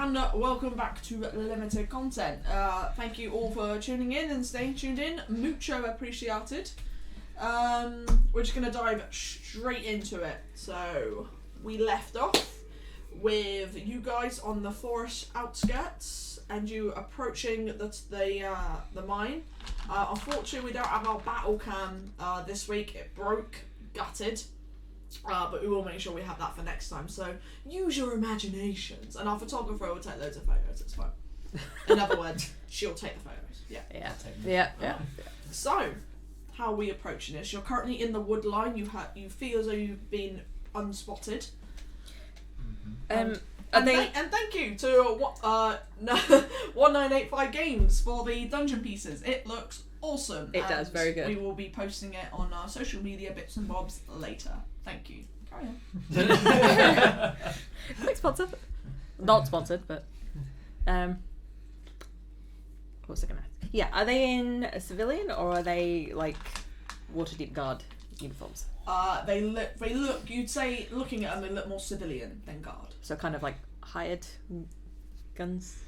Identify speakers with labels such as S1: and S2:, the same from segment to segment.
S1: and welcome back to Limited Content. Thank you all for tuning in and staying tuned in. Mucho appreciated. We're just going to dive straight into it. So, we left off with you guys on the forest outskirts and you approaching the mine. Unfortunately, we don't have our battle cam this week. It broke, gutted. But we will make sure we have that for next time. So use your imaginations, and our photographer will take loads of photos. It's fine. In other words, she'll take the photos. Yeah. So, how are we approaching this? You're currently in the wood line. You feel as though you've been unspotted. And thank you to 1985 Games for the dungeon pieces. It looks awesome.
S2: It does, very good.
S1: We will be posting it on our social media bits and bobs later. Thank you. Carry
S2: on. Quick sponsor. Not sponsored, but what's I gonna ask? Yeah, are they in a civilian or are they like Waterdeep guard uniforms?
S1: They look. You'd say looking at them, they look more civilian than guard.
S2: So kind of like hired guns.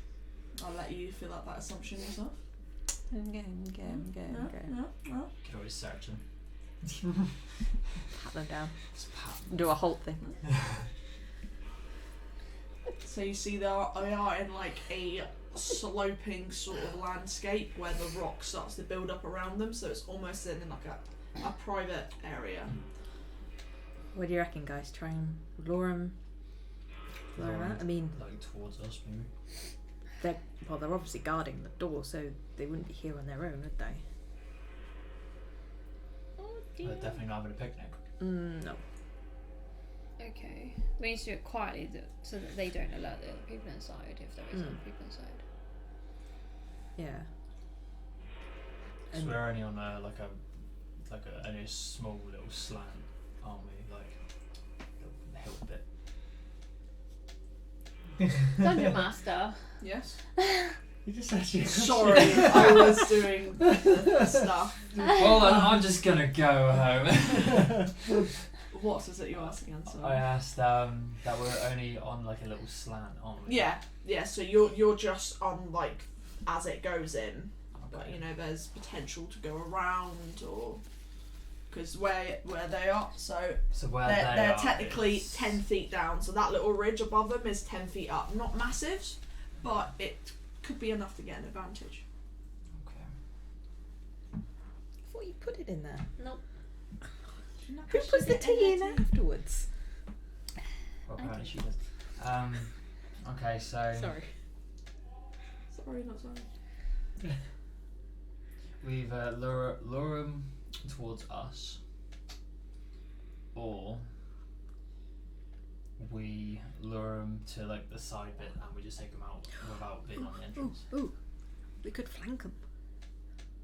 S1: I'll let you fill out that assumption yourself.
S2: Okay.
S3: Could always search them.
S2: Pat them down. Do a halt thing.
S1: So you see they are in like a sloping sort of landscape where the rock starts to build up around them, so it's almost in like a private area.
S2: What do you reckon, guys? Try and lure them out? I mean,
S3: like towards us, maybe.
S2: They're obviously guarding the door, so they wouldn't be here on their own, would they?
S3: They're definitely not having a picnic.
S2: No.
S4: Okay. We need to do it quietly so that they don't alert the other people inside if there is other people inside.
S2: Yeah.
S3: So we're only on only a small little slant, aren't we? Like the hill bit.
S4: Dungeon Master.
S1: Yes.
S5: You just actually.
S1: Sorry, I was doing the stuff.
S3: Well, I'm just gonna go home.
S1: What is it you're asking, Ansel?
S3: I asked that we're only on like a little slant, aren't we?
S1: Yeah. So you're just on like as it goes in, but
S3: Okay.
S1: you know there's potential to go around or because where they are. So
S3: where
S1: they're technically 10 feet down. So that little ridge above them is 10 feet up. Not massive, but it could be enough to get an advantage.
S3: Okay.
S2: I thought you put it in there.
S4: Nope.
S2: Who puts the tea in afterwards?
S3: Well, apparently she does. Okay, so
S1: Sorry, not sorry.
S3: we've lure them towards us, or we lure them to like the side bit and we just take them out without being on the entrance.
S2: Ooh, we could flank them.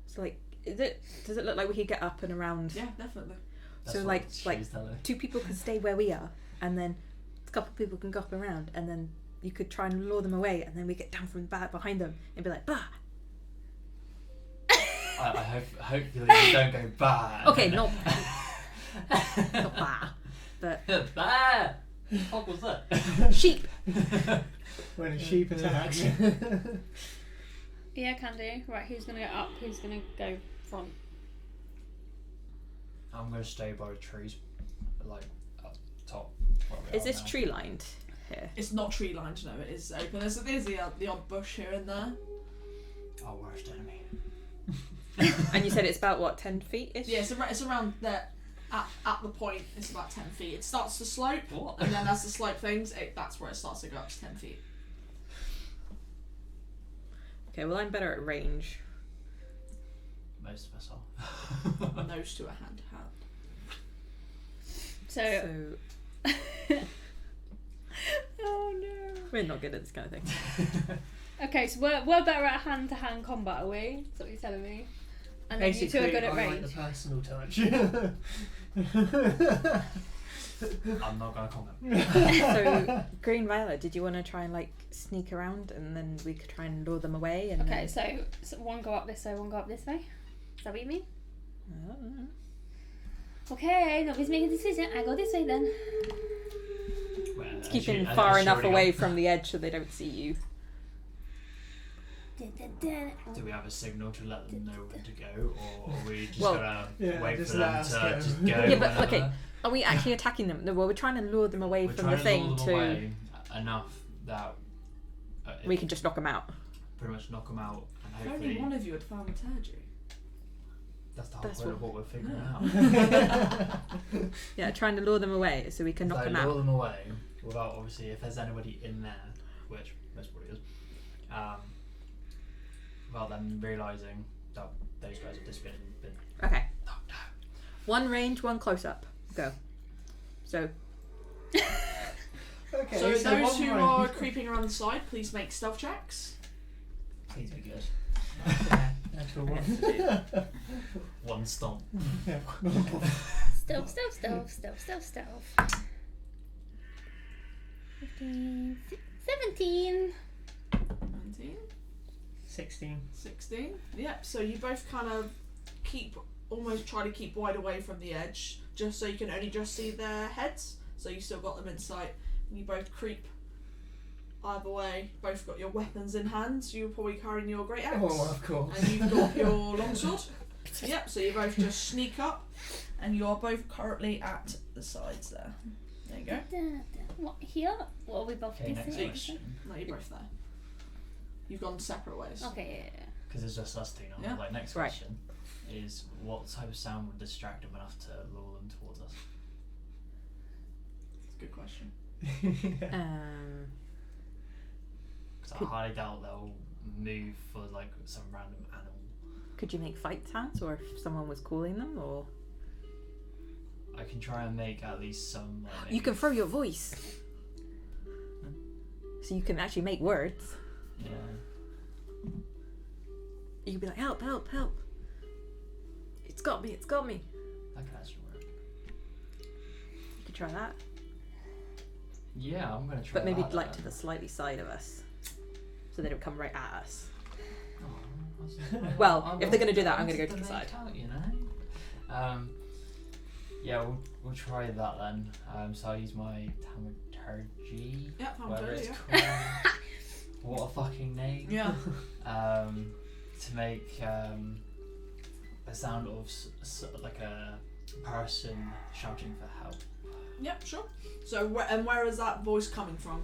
S2: So like, does it look like we could get up and around?
S1: Yeah, definitely.
S3: That's
S2: So
S3: what
S2: like
S3: she's telling.
S2: 2 people could stay where we are, and then a couple of people can go up around, and then you could try and lure them away, and then we get down from the back behind them and be like, bah.
S3: I hopefully you don't go bad.
S2: Okay, not bah, but
S3: Bah! What was that?
S2: sheep.
S5: When a sheep attacks.
S4: Yeah, can do. Right, who's gonna go up? Who's gonna go front?
S3: I'm gonna stay by the trees, like up top.
S2: Is this tree lined here?
S1: It's not tree lined, no, it is open. There's the odd bush here and there.
S3: Our worst enemy.
S2: And you said it's about what, 10 feet ish?
S1: Yeah, it's around there. At the point, it's about 10 feet. It starts to slope,
S3: What?
S1: and then as the slope things, that's where it starts to go up to 10 feet.
S2: Okay, well I'm better at range.
S3: Most of us are.
S1: Nose to a hand to hand.
S4: So. Oh no.
S2: We're not good at this kind of thing.
S4: Okay, so we're better at hand-to-hand combat, are we? That's what you're telling me. And then you two are good at
S5: I like
S4: range.
S5: the personal touch.
S3: I'm not gonna comment.
S2: So, Green Violet, did you want to try and like sneak around, and then we could try and lure them away? And
S4: Okay,
S2: then...
S4: so one go up this way, one go up this way. Is that what you mean?
S2: I don't know.
S4: Okay, nobody's making a decision. I go this way then.
S3: Well,
S2: It's keeping far enough away from the edge so they don't see you.
S3: Do we have a signal to let them know when to go, or are we just
S2: Well,
S3: gonna
S5: yeah,
S3: wait
S5: just
S3: for
S5: let
S3: them
S5: us
S3: to
S5: go.
S3: just go?
S2: Yeah, but
S3: whenever?
S2: okay. Are we actually attacking them? No, well, we're trying to lure them away
S3: We're
S2: from the
S3: trying to
S2: thing
S3: lure them
S2: to.
S3: away enough that
S2: We can just knock them out.
S3: pretty much knock them out, and
S1: If only
S3: hopefully
S1: one of you had found thaumaturgy.
S3: that's the whole
S2: That's
S3: point of what we're figuring
S1: Yeah.
S3: out.
S2: Yeah, trying to lure them away so we can knock
S3: If
S2: them
S3: I lure
S2: out.
S3: them away without, obviously, if there's anybody in there, which most probably is, without them realising that those guys have just been
S2: Okay.
S3: knocked out.
S2: One range, one close up. Go. So,
S5: Okay,
S1: So those
S5: one
S1: who
S5: way.
S1: are creeping around the side, please make stealth checks.
S3: Please be good.
S5: Natural one.
S3: One stomp.
S5: Yeah.
S4: Stealth. 15, 17.
S1: 19,
S5: 16.
S1: 16. Yep, so you both kind of almost try to keep wide away from the edge, just so you can only just see their heads, so you still got them in sight. And you both creep either way, both got your weapons in hand, so you're probably carrying your great axe.
S5: Oh, of course.
S1: And you've got your longsword. Yep, so you both just sneak up, and you are both currently at the sides there. There you go.
S4: What, here? What are we both
S3: Okay, next
S4: facing?
S3: question.
S1: No, you're both there. You've gone separate ways.
S4: Okay, yeah.
S3: Because it's just us two now.
S1: Yeah.
S3: Like, next
S2: Right.
S3: question is what type of sound would distract them enough to lure them towards us?
S1: That's a good question.
S3: Because
S2: Could-
S3: I highly doubt they'll move for like some random animal.
S2: could you make fight sounds, or if someone was calling them, or
S3: I can try and make at least some. Like,
S2: you can throw your voice, so you can actually make words.
S3: Yeah.
S2: You could be like, "Help! Help! Help! It's got me! It's got me!"
S3: That could actually work.
S2: You could try that,
S3: Yeah, I'm gonna try.
S2: but maybe
S3: that,
S2: like to the slightly side of us, so they don't come right at us. Well, if they're gonna do that, I'm gonna go to the side.
S3: Out, you know. Yeah, we'll try that then. So I'll use my thaumaturgy.
S1: Yeah,
S3: Whatever
S1: thaumaturgy,
S3: it's
S1: yeah.
S3: called. What a fucking name.
S1: Yeah.
S3: To make a sound of like a person shouting for help.
S1: Yep, sure. So, where is that voice coming from?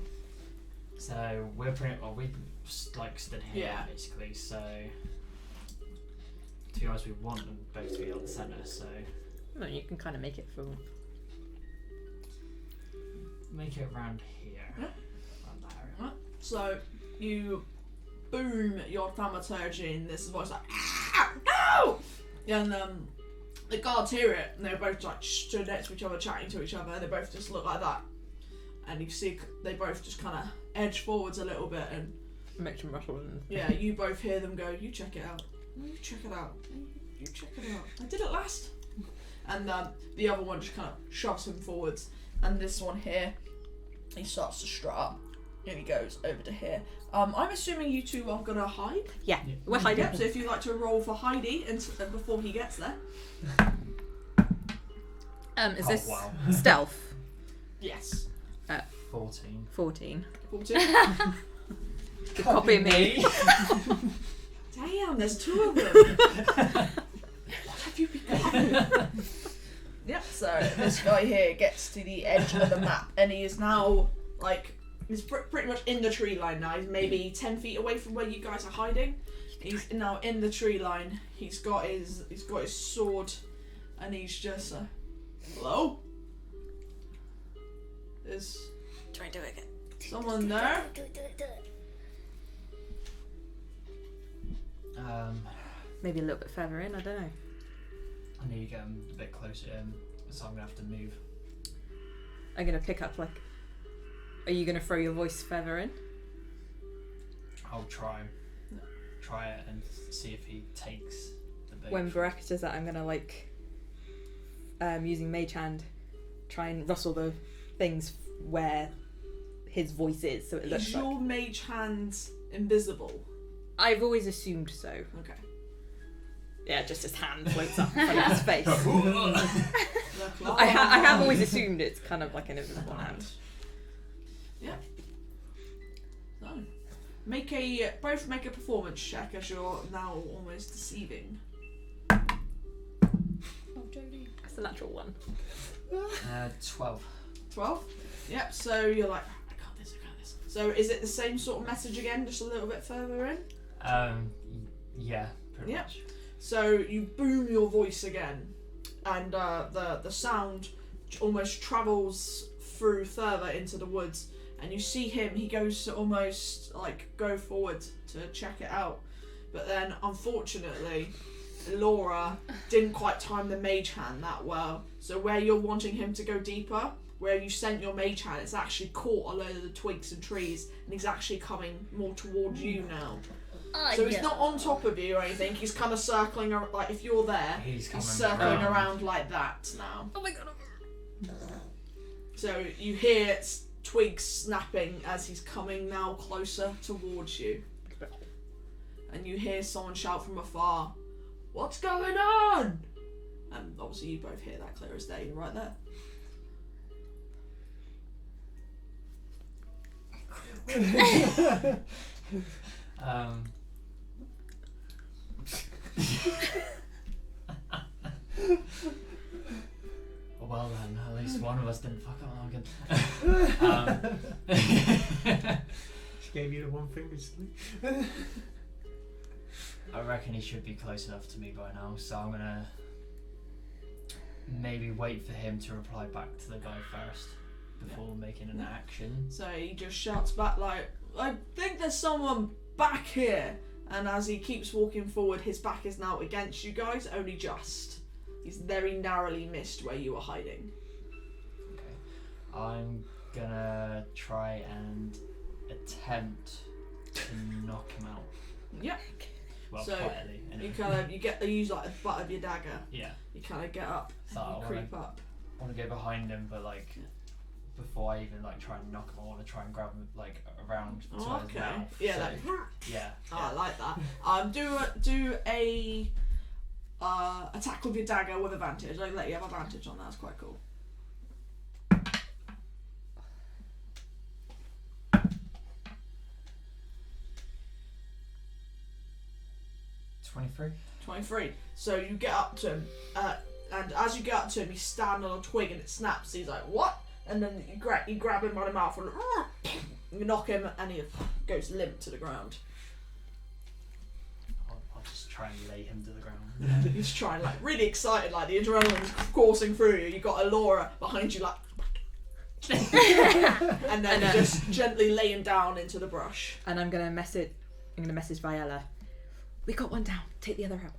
S3: So we're we like stood here
S1: Yeah.
S3: basically. So to be honest, we want them both to be on the centre. So
S2: No, you can kind of make it from.
S3: make it around here.
S1: Yeah.
S3: Around that area.
S1: Right. So you boom your thaumaturgy, and this voice like "Ah, no!" And the guards hear it, and they're both like stood next to each other, chatting to each other, and they both just look like that. And you see they both just kind of edge forwards a little bit, and
S2: Make some rustle and.
S1: yeah, you both hear them go, "You check it out. You check it out. You check it out. I did it last." And the other one just kind of shoves him forwards, and this one here, he starts to strut up, and he goes over to here. I'm assuming you two are gonna hide.
S2: Yeah,
S3: Yeah.
S2: we're hiding.
S1: Yep. So if you'd like to roll for Heidi before he gets there.
S2: Is
S3: Oh,
S2: this
S3: wow.
S2: stealth?
S1: Yes.
S3: 14.
S2: 14.
S1: 14.
S2: Copy me.
S1: Damn, there's two of them. What have you become? Yep. So this guy here gets to the edge of the map, and he is now like he's pretty much in the tree line now. He's maybe 10 feet away from where you guys are hiding. He's now in the tree line. He's got his sword, and he's just hello. Is
S2: Try and do it again.
S1: someone there?
S2: Maybe a little bit further in. I don't know.
S3: I need to get him a bit closer in, so I'm gonna have to move.
S2: I'm gonna pick up like. Are you gonna throw your voice further in?
S3: I'll try it and see if he takes the bait.
S2: When Barakus does that, I'm gonna like. Using Mage Hand, try and rustle the things where his voice is, so it looks
S1: Is
S2: like.
S1: your mage hand invisible?
S2: I've always assumed so.
S1: Okay.
S2: Yeah, just his hand floats up in front of his face.
S1: Look,
S2: I have always assumed it's kind of like an invisible hand.
S1: So, both make a performance check as you're now almost deceiving.
S4: Oh, Jodie.
S2: That's a natural one.
S3: 12.
S1: 12? Yep, so you're like, I got this. So is it the same sort of message again, just a little bit further in?
S3: Yeah, pretty
S1: Yep.
S3: much.
S1: So you boom your voice again, and the sound almost travels through further into the woods, and you see him. He goes to almost like go forward to check it out, but then unfortunately, Laura didn't quite time the mage hand that well. So where you're wanting him to go deeper, where you sent your mage hand, it's actually caught a load of the twigs and trees, and he's actually coming more towards you now. So he's not on top of you or anything. He's kind of circling, like if you're there,
S3: He's coming
S1: circling around like that now.
S4: Oh my god.
S1: So you hear twigs snapping as he's coming now closer towards you. And you hear someone shout from afar, "What's going on?" And obviously you both hear that clear as day. You're right there.
S3: Well then, at least one of us didn't fuck up.
S5: She gave you the one finger salute.
S3: I reckon he should be close enough to me by now, so I'm gonna maybe wait for him to reply back to the guy first before making an action.
S1: So he just shouts back like, "I think there's someone back here." And as he keeps walking forward, his back is now against you guys, only just. He's very narrowly missed where you were hiding.
S3: Okay. I'm gonna try and attempt to knock him out.
S1: Yep.
S3: Well,
S1: So,
S3: quietly.
S1: You use like the butt of your dagger.
S3: Yeah.
S1: You kind of get up,
S3: So I
S1: you creep up.
S3: want to go behind him, but like before I even like try and knock him, I want to try and grab him like around to his mouth.
S1: Yeah,
S3: so,
S1: like,
S3: yeah.
S1: I like that. Do a attack with your dagger with advantage. I let you have advantage on that. That's quite cool.
S3: $23.
S1: 23. So you get up to him, and as you get up to him, he's standing on a twig and it snaps. He's like, "What?" And then you grab him by the mouth and you knock him, and he goes limp to the ground.
S3: I'll just try and lay him to the ground.
S1: He's trying, like, really excited, like the adrenaline's coursing through you. You got Laura behind you, like, and then you just gently lay him down into the brush.
S2: And I'm gonna message Viella. We got one down. Take the other out.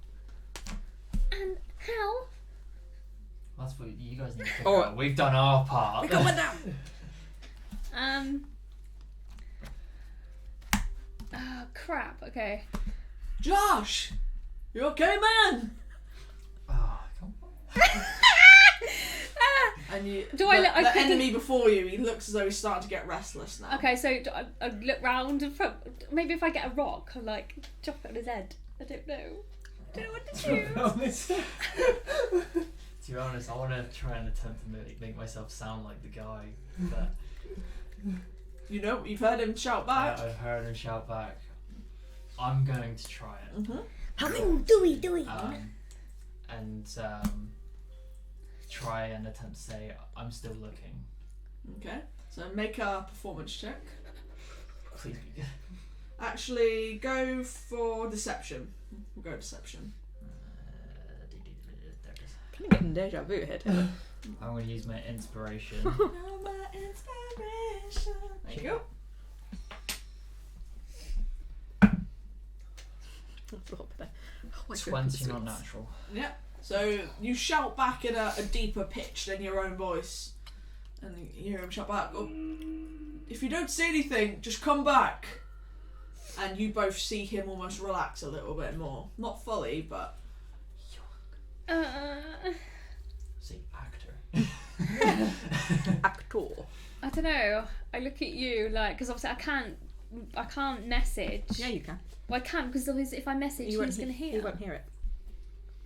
S4: And how?
S3: That's what you guys need to figure out. We've done our part.
S2: We got one down.
S4: Oh, crap. Okay.
S1: Josh, you okay, man?
S3: Oh, come on.
S1: And you,
S4: Do I look- I
S1: the
S4: quickly-
S1: enemy before you, he looks as though he's starting to get restless now.
S4: Okay, so I look round and maybe if I get a rock, I'll like drop it on his head. I don't know. I don't know what to choose.
S3: To be honest, I want to try and attempt to make myself sound like the guy, but
S1: You know, you've heard him shout back.
S3: I've heard him shout back. I'm going to try it.
S1: Mm-hmm.
S4: Doing.
S3: And try and attempt to say, "I'm still looking."
S1: Okay, so make a performance check.
S3: Please be good.
S1: Actually, go for deception. We'll go deception.
S2: Kind of getting deja vu here.
S3: I'm going to use my inspiration.
S1: There you go.
S2: That's a lot better. Oh, my
S3: 20
S2: goodness.
S3: not natural.
S1: Yeah. So you shout back in a deeper pitch than your own voice, and you hear him shout back, "Oh, if you don't see anything, just come back." And you both see him almost relax a little bit more. Not fully, but...
S3: See, actor.
S2: Actor.
S4: I don't know. I look at you like because obviously I can't message.
S2: Yeah, you can.
S4: Well, I can't because obviously if I message, he's gonna hear.
S2: You won't hear it.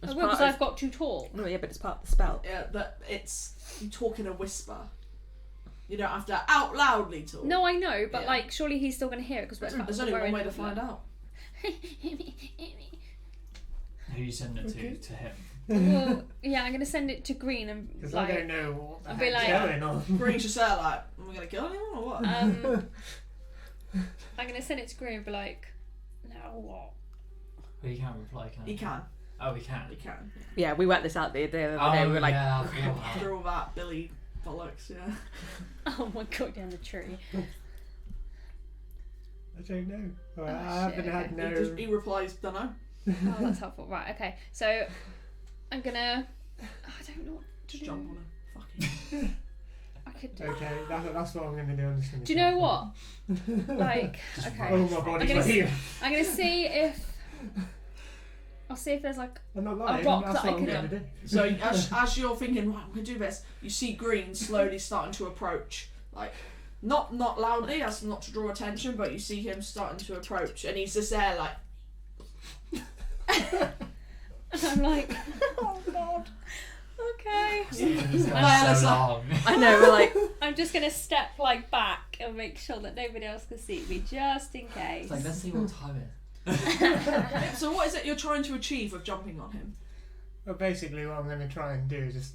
S4: I
S2: It's
S4: will
S2: part
S4: because
S2: of-
S4: I've got to talk.
S2: No, yeah, but it's part of the spell.
S1: Yeah, but it's... You talk in a whisper. You don't have to out loudly talk.
S4: No, I know, but
S1: Yeah.
S4: like, surely he's still going to hear it because
S1: There's only one way to find out.
S3: Who you send it
S5: Okay.
S3: to him?
S4: Well, yeah, I'm going to send it to Green and
S5: Because
S4: like,
S5: I don't know what the
S4: I'll be
S5: heck's
S4: like-
S5: going on.
S1: Green should say like, am I gonna kill anyone or what?
S4: I'm going to send it to Green and be like, now what?
S3: Well, you can't reply, can you?
S1: He can.
S3: Oh, we can.
S1: He can.
S2: Yeah, we worked this out the other day.
S3: Oh,
S2: We were like,
S3: yeah.
S1: After all that, Billy bollocks. Yeah.
S4: Oh my god, down the tree.
S5: I don't know. Well,
S4: Oh,
S5: I haven't
S4: shit,
S5: had no.
S1: He replies, dunno.
S4: Oh, that's helpful. Right, okay. So, I'm going to... I don't know what to
S1: Just
S4: do.
S1: jump on him. Fucking.
S4: I could do...
S5: Okay, that's what I'm going to do. I'm just gonna
S4: Do you know what? Like,
S3: Just
S4: okay.
S5: Oh, my body's
S4: gonna
S5: right here.
S4: I'm going to see if... I'll see if there's like...
S5: I'm not lying.
S4: rock
S5: That's
S4: that I
S5: what I'm
S4: could-
S5: going to do.
S1: So as you're thinking, right, I'm gonna do this, you see Green slowly starting to approach, like not loudly, as not to draw attention, but you see him starting to approach, and he's just there like,
S4: And I'm like, oh god. Okay.
S3: It's
S1: Well,
S3: been
S1: it's
S3: so
S1: like-
S3: long.
S2: I know, we're like,
S4: I'm just going to step like back and make sure that nobody else can see me, just in case.
S3: It's like, let's see what time it is.
S1: so what is it you're trying to achieve with jumping on him?
S5: Well, basically, what I'm going to try and do is just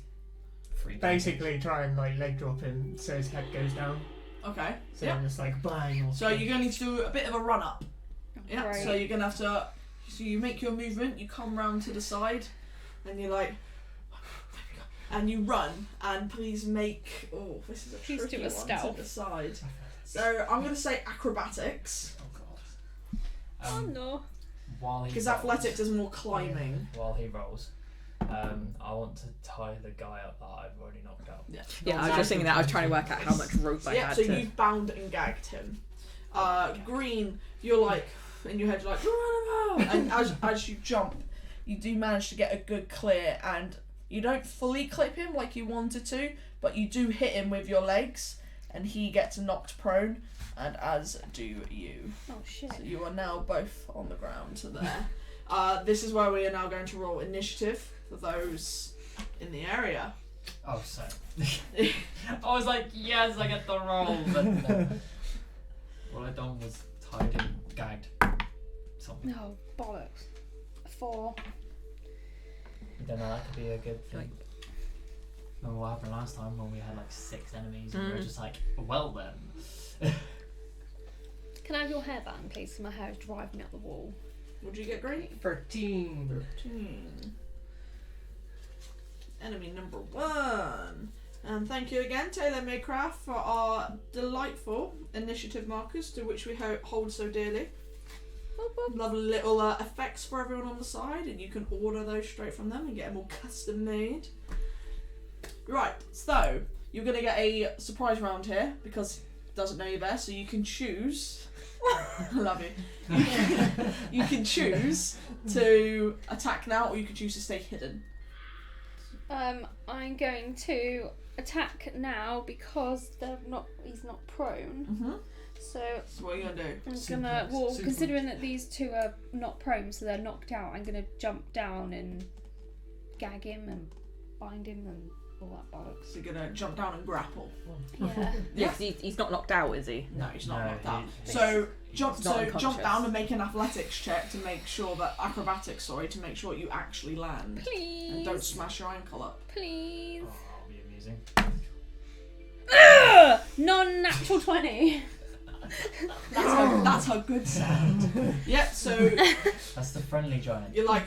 S3: Free
S5: basically try and like leg drop him so his head goes down.
S1: Okay.
S5: So
S1: Yeah.
S5: I'm just like bang.
S1: So you're going to need to do a bit of a run up. Yeah.
S4: Great.
S1: So you're going to have to. So you make your movement. You come round to the side, and you're like. And you run, and please make. Oh, this is a
S4: Please
S1: tricky
S4: do a
S1: one
S4: stealth.
S1: to decide. So I'm going to say acrobatics.
S3: Oh god.
S4: Oh no.
S3: While he
S1: Because
S3: rolls-
S1: athletics is more climbing.
S3: While he rolls, I want to tie the guy up that I've already knocked out.
S1: Yeah.
S2: yeah, I was just thinking that. I was trying to work out how much rope I
S1: Yeah,
S2: had
S1: so
S2: to.
S1: you've bound and gagged him. Green, you're like, in your head, you're like, "Run, and as you jump, you do manage to get a good clear, and you don't fully clip him like you wanted to, but you do hit him with your legs, and he gets knocked prone, and as do you.
S4: Oh shit.
S1: So you are now both on the ground there. This is where we are now going to roll initiative for those in the area.
S3: Oh, so. I was like, yes, I get the roll, but no. All I done was tied and gagged. Something.
S4: No, bollocks. 4.
S3: I don't know, that could be a good thing. Remember what happened last time when we had like 6 enemies and we were just like, well then.
S4: Can I have your hairband, please? 'Cause my hair is driving me up the wall.
S1: Would you get Green?
S5: 13.
S1: 13. Enemy number 1. And thank you again, Taylor Maycraft, for our delightful initiative markers to which we hold so dearly. Lovely little effects for everyone on the side, and you can order those straight from them and get them all custom made. Right, so you're going to get a surprise round here because he doesn't know you're there, so you can choose. I love you. You can choose to attack now, or you can choose to stay hidden.
S4: I'm going to attack now because he's not prone.
S1: Mm-hmm.
S4: So
S1: So what are you going to do?
S4: I'm
S3: Super-
S4: gonna, well,
S3: super-
S4: considering that these two are not prone, so they're knocked out, I'm gonna jump down and gag him and bind him and all that bollocks.
S1: So you're going to jump down and grapple.
S4: Yeah.
S2: Yeah, 'cause he's not knocked out, is he?
S1: No, he's not
S3: No,
S1: knocked out.
S3: he-
S1: So jump
S2: He's not
S1: jump
S2: unconscious.
S1: down and make an athletics check to make sure that to make sure you actually land. And
S4: Please.
S1: don't smash your ankle up.
S4: Please.
S3: Oh, that'll be amusing.
S4: Non-natural 20.
S1: That's her good sound. Yep, so
S3: That's the friendly giant.
S1: you're like,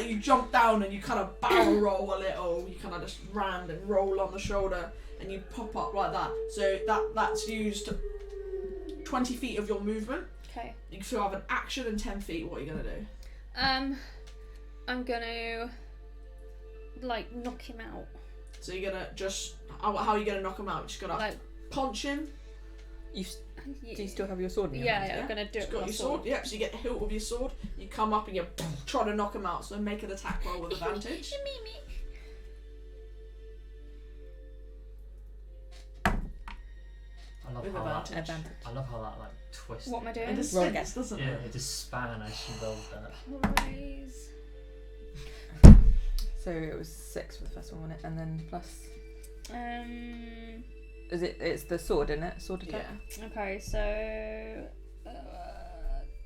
S1: you jump down and you kind of barrel roll a little. You kind of just round and roll on the shoulder and you pop up like that. So that's used 20 feet of your movement.
S4: Okay.
S1: You still have an action and 10 feet. What are you going to do?
S4: I'm gonna like knock him out.
S1: So you're going to just, how are you going to knock him out? Just going to
S4: Like,
S1: punch him.
S2: You
S4: yeah,
S2: do you still have your sword in your
S4: yeah,
S2: hand?
S4: I'm gonna do
S1: Just
S4: it
S1: got
S4: with
S1: your
S4: my
S1: sword. Yep, so you get the hilt of your sword. You come up and you're trying to knock him out. So make an attack roll with advantage.
S3: I love
S1: With
S3: how that.
S1: advantage.
S2: Advantage.
S3: I love how that like twisted.
S4: What am I doing?
S1: It just
S2: Roll
S1: spins, doesn't
S3: Yeah,
S1: it?
S3: it just span as she rolled that.
S4: Please.
S2: So it was 6 for the first one, wasn't it? And then plus. Is it? It's the sword, isn't it? Sword attack.
S1: Yeah.
S4: Okay, so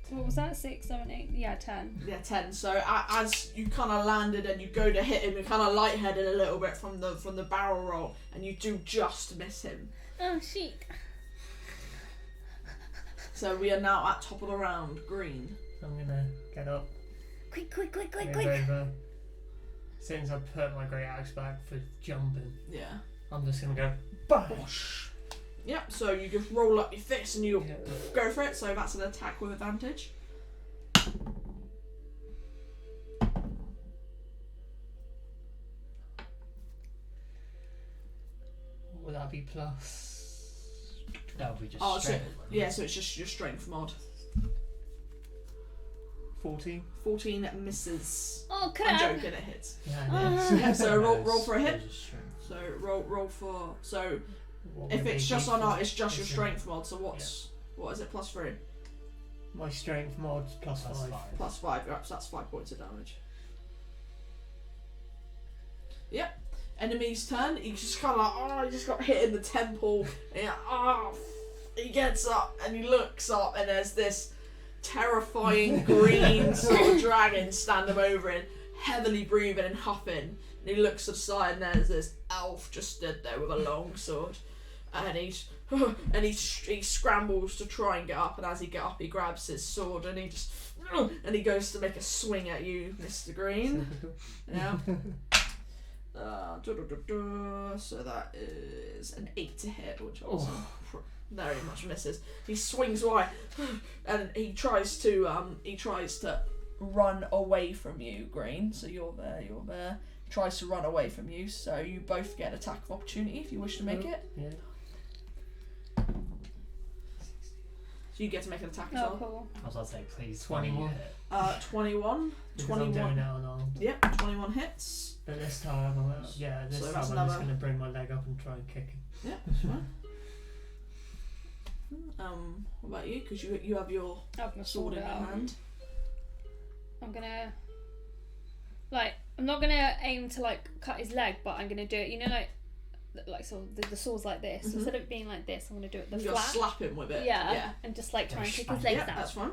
S4: what was that? 6, 7, 8? Yeah, 10.
S1: Yeah, 10. So as you kind of landed and you go to hit him, you're kind of lightheaded a little bit from the barrel roll, and you do just miss him.
S4: Oh shit!
S1: So we are now at top of the round, green.
S5: I'm gonna get up.
S4: Quick!
S5: Move over. Since I put my great axe back for jumping,
S1: Yeah.
S5: I'm just gonna go bang.
S1: Bosh. Yep. So you just roll up your fist and you
S5: Yeah.
S1: go for it. So that's an attack with advantage.
S5: Would that be plus?
S3: That would be just
S1: Oh, so,
S3: straight.
S1: yeah. So it's just your strength mod.
S5: 14?
S1: 14 misses.
S4: Oh,
S1: I'm
S4: crap!
S1: joking. It hits.
S5: Yeah,
S1: Yeah. So roll for a hit.
S3: Those are strength.
S1: So roll for. So
S5: What
S1: if
S5: would
S1: it's
S5: it
S1: just
S5: be
S1: on
S5: for-
S1: art, it's just your
S5: it's a-
S1: strength mod. So what is it? +3.
S5: My strength mod's plus 5.
S1: +5. Yep, so that's 5 points of damage. Yep. Enemy's turn. He just kind of he just got hit in the temple. And he gets up and he looks up and there's this terrifying green sort of dragon standing over him, heavily breathing and huffing. And he looks aside and there's this elf just stood there with a long sword, and he scrambles to try and get up. And as he gets up, he grabs his sword and he goes to make a swing at you, Mr. Green. Yeah. So that is an 8 to hit, which also very much misses. He swings wide, and he tries to run away from you, Green. So you're there. He tries to run away from you. So you both get an attack of opportunity if you wish to make it.
S5: Yeah.
S1: So you get to make an attack as
S4: Oh,
S1: well.
S4: cool.
S3: I was about to say, please.
S5: 21.
S1: 21.
S5: Because I'm
S1: 21.
S5: doing it unarmed.
S1: Yep, 21 hits.
S5: But this time, this
S1: So
S5: time
S1: that's
S5: I'm just
S1: another-
S5: going to bring my leg up and try and kick him.
S1: Yeah, that's fine. What about you? Because you have your
S4: I have my
S1: sword in your
S4: out.
S1: hand.
S4: I'm gonna, I'm not gonna aim to cut his leg, but I'm gonna do it. You know, so the sword's like this.
S1: Mhm.
S4: Instead of it being like this, I'm gonna do it the
S1: You gotta
S4: flat.
S1: slap him with it.
S4: Yeah, and just try and kick his
S3: spank.
S4: legs
S1: Yeah,
S4: out.
S1: that's fine.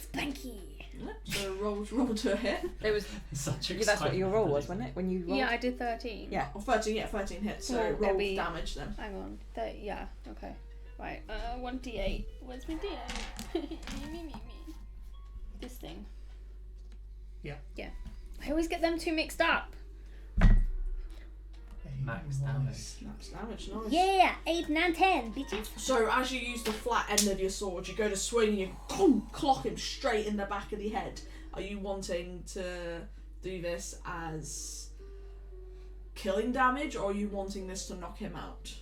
S4: Spanky.
S1: Yeah, so roll to a hit.
S2: It was.
S3: Such
S2: Yeah, that's what your roll was, wasn't it? When you rolled.
S4: Yeah, I did 13.
S2: Yeah.
S1: Or 13 hits. So
S4: Well,
S1: roll
S4: it'll be-
S1: damage then.
S4: Hang on. Yeah. Okay. Right. 1d8. Where's my d8? me. This thing.
S5: Yeah.
S4: Yeah. I always get them two mixed up.
S3: Max
S5: Nice.
S1: That's damage, nice.
S4: Yeah. 8, 9, 10, bitches.
S1: So as you use the flat end of your sword, you go to swing and you clock him straight in the back of the head. Are you wanting to do this as killing damage, or are you wanting this to knock him out?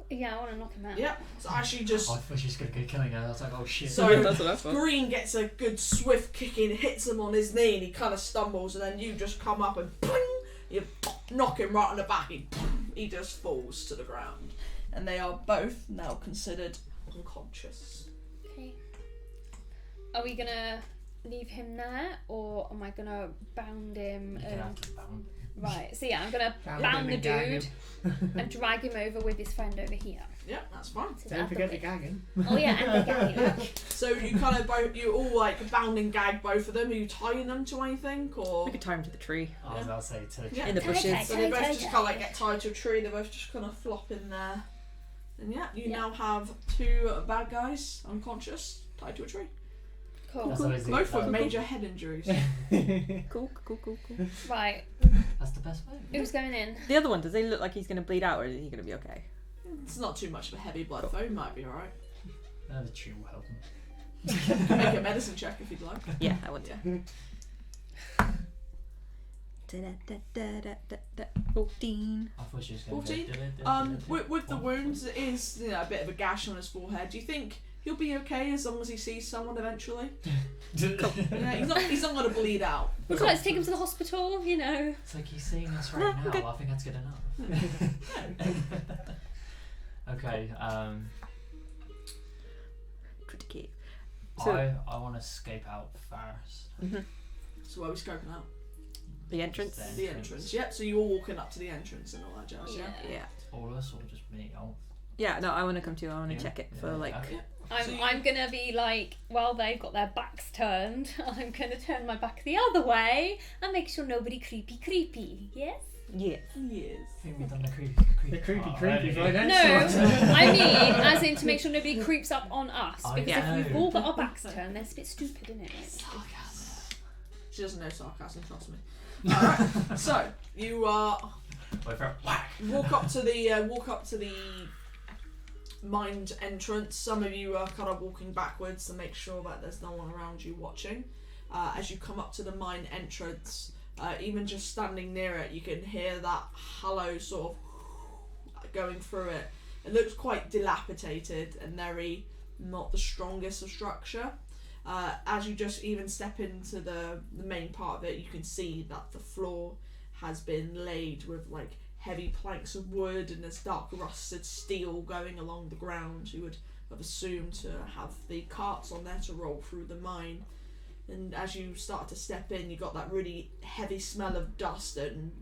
S4: Yeah, I want to knock him out.
S1: Yeah. So as you just
S3: I thought she was going to get killing her. I was like, oh shit.
S1: So
S2: That's what I thought.
S1: Green gets a good swift kick in, hits him on his knee, and he kind of stumbles, and then you just come up and boing, you knock him right on the back. He just falls to the ground, and they are both now considered unconscious.
S4: Okay. Are we gonna leave him there, or am I gonna bound him?
S3: You're going to have to bound.
S4: Right. So yeah, I'm gonna
S5: Bound
S4: bound
S5: him
S4: the
S5: and gag
S4: dude
S5: him.
S4: and drag him over with his friend over here.
S1: Yeah, that's fine.
S4: So
S5: Don't
S4: that
S5: forget
S4: the
S5: to gag him.
S4: Oh yeah, and the gag him.
S1: So you kind of you all bound and gag both of them. Are you tying them to anything, or?
S2: We could tie him to the tree.
S3: I was about to say to the
S1: Yeah.
S2: In the
S4: Tie,
S2: bushes.
S4: tie,
S1: So they both
S4: tie,
S1: just
S4: tie.
S1: kind of get tied to a tree. They both just kind of flop in there, and yeah, you
S4: Yeah.
S1: now have 2 bad guys unconscious tied to a tree.
S4: Cool.
S3: That's always the-
S1: Both with major head injuries.
S2: Cool.
S4: Right.
S3: That's the best way.
S4: Who's going in?
S2: The other one, does he look like he's going to bleed out, or is he going to be okay?
S1: It's not too much of a heavy blood though. Might be alright.
S3: The tree will help him.
S1: You can make a medicine check if you'd like.
S2: Yeah, I want to.
S1: Yeah.
S2: 14.
S3: I thought she was going
S1: 14?
S3: to
S1: With the wounds, it is a bit of a gash on his forehead. Do you think he'll be okay as long as he sees someone eventually? Yeah, he's not gonna bleed out.
S4: Would you like to take him to the hospital? You know.
S3: It's like he's seeing us right
S2: No,
S3: now.
S2: okay.
S3: I think that's good enough. Okay,
S2: Critique. So-
S3: I want to escape out first.
S1: So where are we scoping out?
S2: The entrance?
S3: The
S1: The entrance. Yep. So you're all walking up to the entrance and all that jazz. Yeah.
S2: Yeah.
S3: all of us or just me?
S2: Yeah, no, I want to come too. I want to
S3: Yeah,
S2: check it for
S3: yeah,
S2: like.
S3: okay.
S4: I'm gonna be like, while they've got their backs turned, I'm gonna turn my back the other way and make sure nobody creepy. Yes?
S2: Yeah.
S1: Yes.
S3: I think we've done the creepy
S5: The creepy
S3: part
S5: creepy,
S3: already.
S5: right?
S4: No, I mean, as in to make sure nobody creeps up on us.
S3: I
S4: Because
S2: know.
S4: if we've all got our backs turned, that's a bit stupid, isn't it?
S1: Sarcasm. She doesn't know sarcasm, trust me. Alright, so you
S3: Wait for it. Whack.
S1: walk up to the mined entrance. Some of you are kind of walking backwards to make sure that there's no one around you watching. As you come up to the mine entrance, even just standing near it, you can hear that hollow sort of going through it. It looks quite dilapidated and very not the strongest of structure. As you just even step into the main part of it, you can see that the floor has been laid with like heavy planks of wood and there's dark rusted steel going along the ground. You would have assumed to have the carts on there to roll through the mine. And as you start to step in, you got that really heavy smell of dust and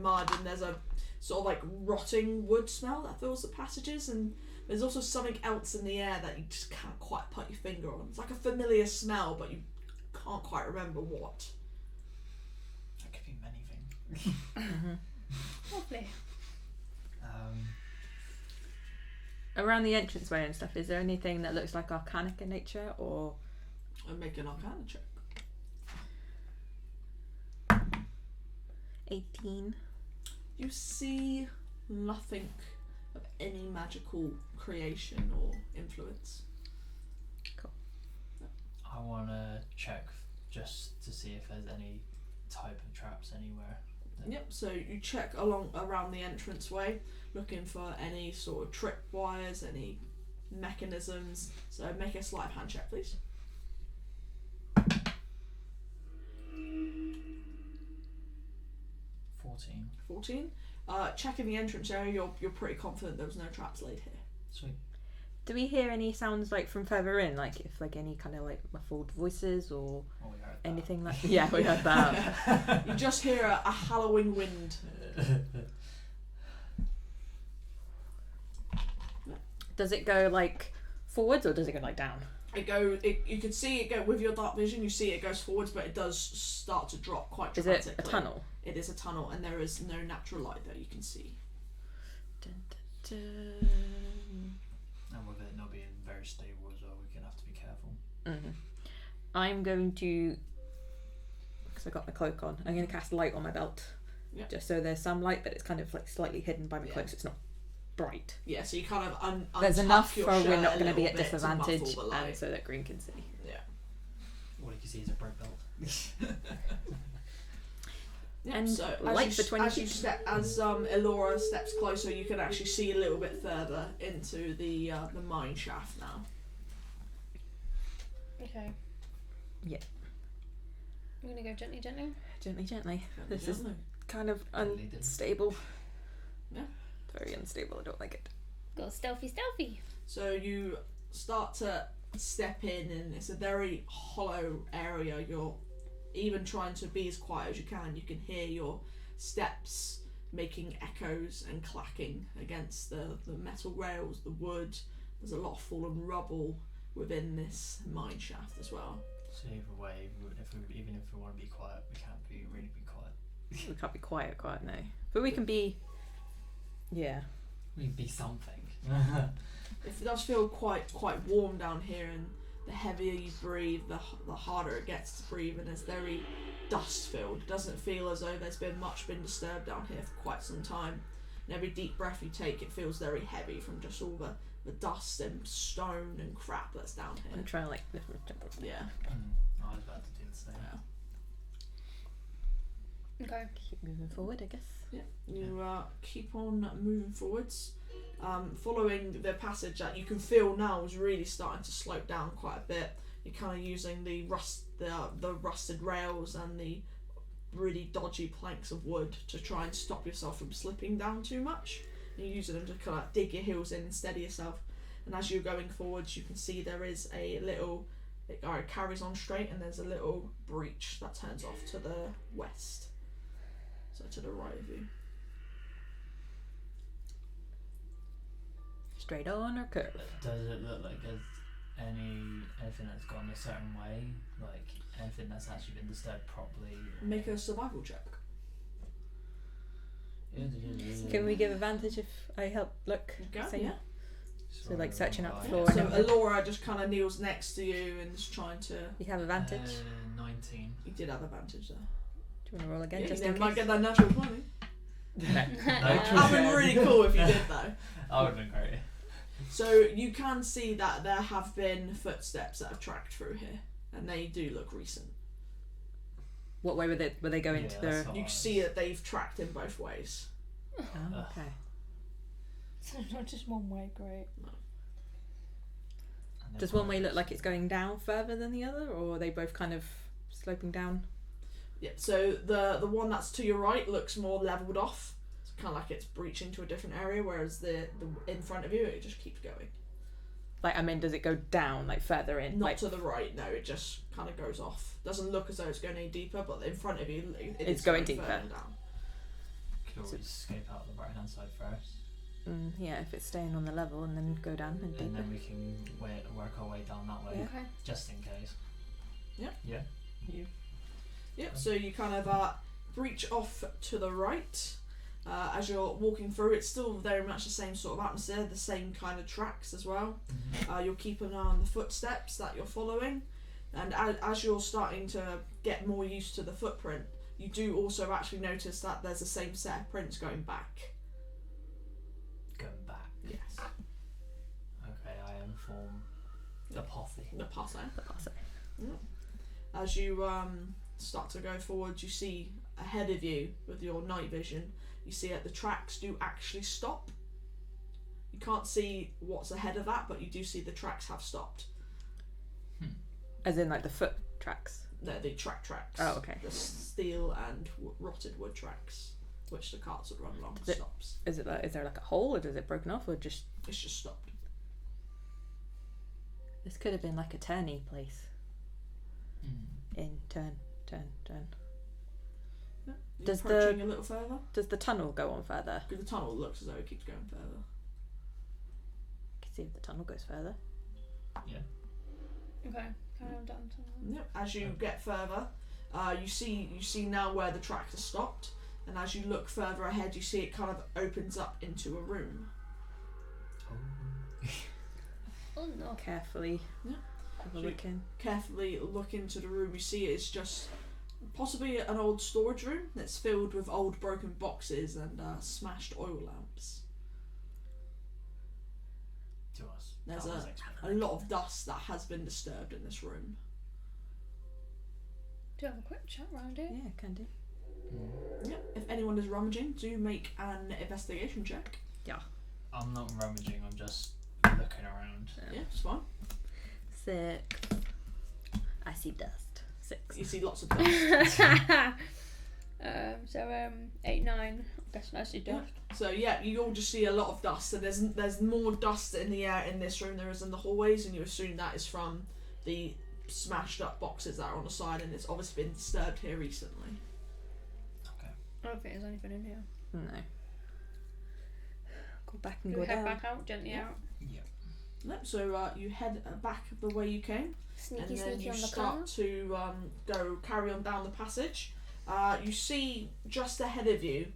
S1: mud, and there's a sort of like rotting wood smell that fills the passages, and there's also something else in the air that you just can't quite put your finger on. It's like a familiar smell, but you can't quite remember what.
S3: That could be many things.
S4: Lovely.
S2: Around the entranceway and stuff, is there anything that looks like arcanic in nature, or?
S1: And make an arcana check.
S2: 18.
S1: You see nothing of any magical creation or influence.
S3: I want to check just to see if there's any type of traps anywhere.
S1: Yep, so you check around the entranceway, looking for any sort of trip wires, any mechanisms. So make a sleight of hand check, please. 14. Checking the entrance area, you're pretty confident there was no traps laid here.
S3: Sweet.
S2: Do we hear any sounds like from further in, like if like any kind of like muffled voices or
S3: Oh, we heard that.
S2: anything like? Yeah, we heard that.
S1: You just hear a howling wind.
S2: Does it go like forwards or does it go like down?
S1: You can see it go with your dark vision. You see it goes forwards, but it does start to drop quite
S2: Is
S1: dramatically.
S2: it a tunnel?
S1: It is a tunnel, and there is no natural light that you can see.
S2: Dun, dun, dun.
S3: And with it not being very stable as well, we're going to have to be careful.
S2: Mm-hmm. I'm going to, because I got my cloak on, I'm going to cast light on my belt.
S1: Yeah.
S2: Just so there's some light, but it's kind of like slightly hidden by my
S1: Yeah.
S2: cloak, so it's not bright.
S1: Yeah, so you kind of
S2: There's
S1: untuck
S2: enough
S1: your
S2: for we're
S1: shirt
S2: not
S1: a
S2: going to be
S1: little
S2: at
S1: bit to muffle
S2: disadvantage,
S1: the
S2: and
S1: light.
S2: so that Green can see.
S1: Yeah.
S3: All you can see is a bright belt.
S1: Yeah,
S2: And
S1: so
S2: light
S1: as
S2: for
S1: you,
S2: 20
S1: as you step, as Elora steps closer, you can actually see a little bit further into the mine shaft now.
S4: Okay.
S2: Yeah.
S4: I'm gonna go gently.
S2: Gently, gently. This is
S1: Gently.
S2: kind of
S3: Gently, gently.
S2: unstable.
S1: Yeah.
S2: Very unstable, I don't like it.
S4: Go stealthy.
S1: So you start to step in, and it's a very hollow area. You're even trying to be as quiet as you can. You can hear your steps making echoes and clacking against the metal rails, the wood. There's a lot of fallen rubble within this mine shaft as well.
S3: So either way, even if we want to be quiet, we can't really be quiet.
S2: We can't be quiet, no. But we can be. Yeah.
S3: We can be something.
S1: It does feel quite warm down here, and the heavier you breathe, the harder it gets to breathe, and it's very dust filled. It doesn't feel as though there's been disturbed down here for quite some time. And every deep breath you take, it feels very heavy from just all the dust and stone and crap that's down here.
S2: I'm trying to like jump up.
S1: Yeah.
S3: I was about to do the same.
S1: Yeah.
S4: Okay.
S2: Keep moving forward, I guess.
S1: Yeah. You keep on moving forwards, following the passage that you can feel now is really starting to slope down quite a bit. You're kind of using the rusted rails and the really dodgy planks of wood to try and stop yourself from slipping down too much. You're using them to kind of dig your heels in and steady yourself. And as you're going forwards, you can see there is a little. It carries on straight, and there's a little breach that turns off to the west. So to the right of you.
S2: Straight on or curve?
S3: Does it look like there's anything that's gone a certain way? Like anything that's actually been disturbed properly? Or...
S1: Make a survival check.
S2: Can we give advantage if I help look? Same?
S1: Yeah.
S2: So, like, searching up the floor.
S1: So
S2: and everything.
S1: Alora just kind of kneels next to you and is trying to.
S2: You have advantage.
S3: 19.
S1: You did have advantage there.
S2: Do you want to roll again?
S1: Yeah,
S2: just
S1: you
S2: in
S1: might
S2: case?
S1: get that natural 20.
S3: No.
S1: That'd been really cool if you did though.
S3: That would have been great.
S1: So you can see that there have been footsteps that have tracked through here, and they do look recent.
S2: What way were they going to the?
S1: You can see that they've tracked in both ways.
S2: Oh, okay.
S4: So not just one way, great.
S2: Does one way look like it's going down further than the other, or are they both kind of sloping down?
S1: Yeah. So the one that's to your right looks more leveled off. It's kind of like it's breaching to a different area, whereas the in front of you it just keeps going.
S2: Like, I mean, does it go down, like, further in?
S1: Not
S2: like,
S1: to the right, no. It just kind of goes off. Doesn't look as though it's going any deeper, but in front of you,
S2: It's
S1: is
S2: going
S1: further
S2: deeper.
S1: down.
S3: Could always escape out the right hand side first.
S2: yeah, if it's staying on the level and then go down and
S3: And
S2: deeper.
S3: then we can work our way down that way,
S2: Yeah.
S4: Okay.
S3: just in case.
S1: Yeah.
S3: Yeah.
S1: Yep. So you kind of breach off to the right. As you're walking through, it's still very much the same sort of atmosphere, the same kind of tracks as well. You'll keep an eye on the footsteps that you're following, and as you're starting to get more used to the footprint, you do also actually notice that there's the same set of prints going back.
S3: Going back.
S1: Yes.
S3: Okay, I inform the pothy.
S1: The passo.
S2: The passo.
S1: As you start to go forward, you see ahead of you with your night vision, you see that the tracks do actually stop. You can't see what's ahead of that, but you do see the tracks have stopped.
S2: As in, like, the foot tracks.
S1: No, the tracks.
S2: Oh, okay.
S1: The steel and rotted wood tracks, which the carts would run along,
S2: Does it-
S1: stops.
S2: Is it like, is there like a hole, or does it broken off, or just?
S1: It's just stopped.
S2: This could have been like a turny place. In turn.
S1: You're
S2: Does
S1: approaching a little further.
S2: Does the tunnel go on further?
S1: Because the tunnel looks as though it keeps going further.
S2: Can see if the tunnel goes further.
S3: Yeah.
S4: Okay. Carry on down to the...
S1: Yep. As you get further, you see now where the tracks are stopped, and as you look further ahead, you see it kind of opens up into a room.
S4: Oh no.
S2: Carefully.
S1: Yeah.
S2: Have a
S1: So-
S2: look in.
S1: Carefully look into the room. You see it's just possibly an old storage room that's filled with old broken boxes and smashed oil lamps.
S3: To us.
S1: There's
S3: That was
S1: a
S3: expected.
S1: lot of dust that has been disturbed in this room.
S4: Do you have a quick chat around it?
S2: Yeah, can do.
S1: Yeah. If anyone is rummaging, do make an investigation check.
S3: I'm not rummaging, I'm just looking around.
S1: Yeah, it's fine.
S2: 6. I see dust. 6.
S1: You see lots of dust.
S4: 8, 9. Guess I see dust.
S1: So yeah, you all just see a lot of dust, and there's more dust in the air in this room there is in the hallways, and you assume that is from the smashed up boxes that are on the side, and it's obviously been disturbed here recently.
S3: Okay.
S4: I don't think there's anything in here.
S2: No. Go back and
S4: Do we
S2: go
S4: head
S2: down.
S4: back out, gently out?
S3: Yeah.
S1: Yep, so you head back the way you came,
S4: Sneaky,
S1: and then
S4: sneaky
S1: you
S4: on the
S1: start
S4: car.
S1: to go carry on down the passage. You see just ahead of you,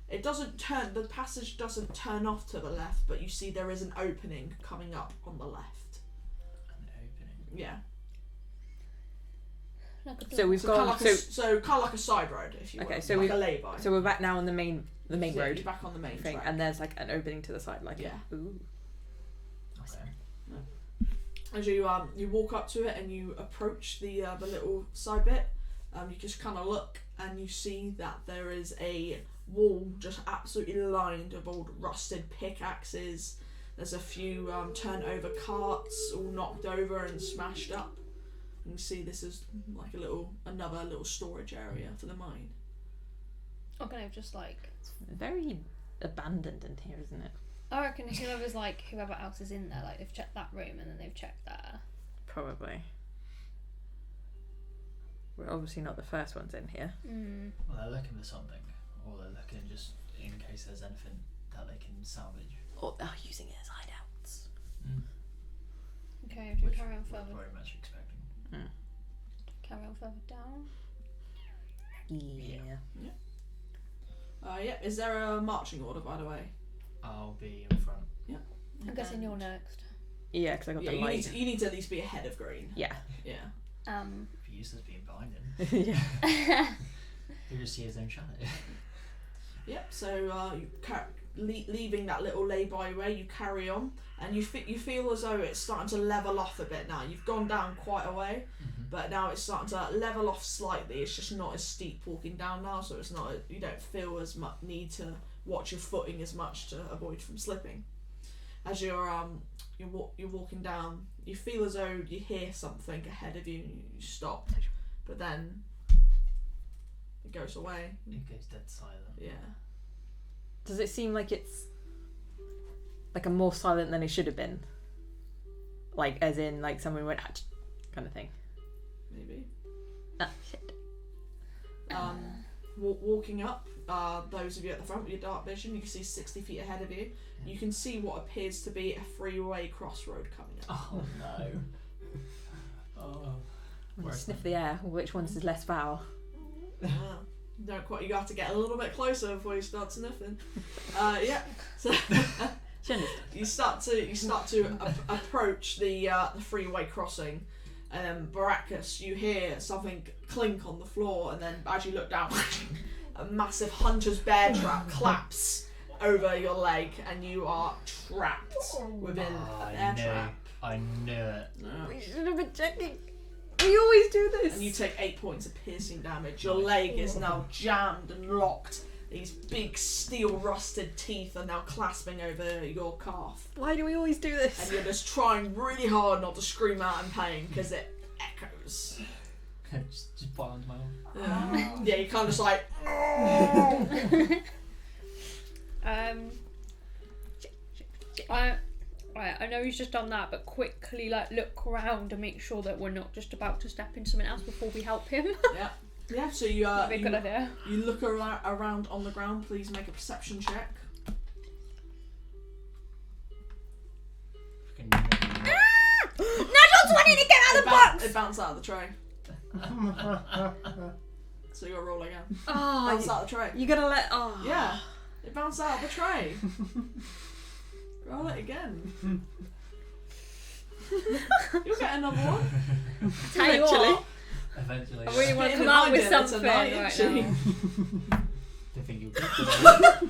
S1: it doesn't turn. The passage doesn't turn off to the left, but you see there is an opening coming up on the left.
S3: An opening.
S1: Yeah.
S4: Like a
S2: So
S4: door.
S2: we've
S1: So kind of
S2: gone.
S1: like so kind of like a side road, if you
S2: Okay,
S1: will.
S2: so
S1: like
S2: we-
S1: a lay-by.
S2: So we're back now on the main
S1: Yeah,
S2: road
S1: You're back on the main
S2: thing,
S1: track.
S2: and there's like an opening to the side, like
S1: Yeah.
S2: Ooh.
S3: Okay.
S1: As you walk up to it and you approach the little side bit, you just kind of look and you see that there is a wall just absolutely lined with old rusted pickaxes. There's a few turned over carts all knocked over and smashed up. You can see this is like another little storage area for the mine.
S4: I'm gonna just like.
S2: It's very abandoned in here, isn't it?
S4: I reckon whoever else is in there, like they've checked that room and then they've checked there.
S2: Probably. We're obviously not the first ones in here.
S3: Well, they're looking for something, or they're looking just in case there's anything that they can salvage.
S2: Or they're using it as hideout.
S4: Okay, do we
S3: Which
S4: carry on
S3: we're
S4: further?
S3: very much expecting.
S4: Carry on further down.
S2: Yeah.
S1: Yeah. Is there a marching order, by the way?
S3: I'll be in front.
S4: I'm guessing you're next.
S2: Yeah, because I got
S1: Yeah,
S2: the
S1: you
S2: light.
S1: need to at least be ahead of green.
S2: Yeah.
S1: Yeah.
S3: If Eustace being behind him,
S2: Yeah.
S3: he'll just see his own shadow.
S1: Yep. So leaving that little lay-by way, you carry on, and you feel as though it's starting to level off a bit now. You've gone down quite a way, but now it's starting to level off slightly. It's just not as steep walking down now, so it's not. You don't feel as much need to watch your footing as much to avoid from slipping. As you're walking down, you feel as though you hear something ahead of you. And you stop, but then it goes away.
S3: It goes dead silent.
S1: Yeah.
S2: Does it seem like it's like a more silent than it should have been? Like, as in, like someone went "Ach," kind of thing.
S1: Maybe.
S2: Ah, shit.
S1: Walking up, those of you at the front with your dark vision, you can see 60 feet ahead of you. You can see what appears to be a freeway crossroad coming up.
S3: Oh no. Oh.
S2: When you sniff the air, which one's is less foul?
S1: Don't quite. You have to get a little bit closer before you start sniffing. Yeah. So you start to approach the freeway crossing, and then Barakus, you hear something clink on the floor, and then as you look down, a massive hunter's bear trap claps over your leg, and you are trapped within an air trap.
S3: I knew it.
S2: We should have been checking. We always do this.
S1: And you take 8 points of piercing damage. Your leg is now jammed and locked. These big steel rusted teeth are now clasping over your calf.
S2: Why do we always do this?
S1: And you're just trying really hard not to scream out in pain because it echoes.
S3: just bite onto my arm.
S1: Yeah, you kind of just like.
S4: I know he's just done that, but quickly look around and make sure that we're not just about to step into something else before we help him.
S1: Yeah. So you
S4: That'd be a good idea.
S1: You look around on the ground. Please make a perception check.
S4: Natural 20 to get out of the box!
S1: It bounced out of the tray. So you gotta roll again.
S2: Oh,
S1: Bounce out of the tray.
S2: you gotta let. Oh.
S1: Yeah, it bounced out of the tray. Roll it again. You'll get another one.
S4: Tell you what,
S3: Eventually.
S4: I really want to
S1: Spitting
S4: come out
S1: an
S4: with
S1: idea
S4: something
S1: tonight,
S4: right
S1: actually.
S4: now.
S3: Don't think you'll get to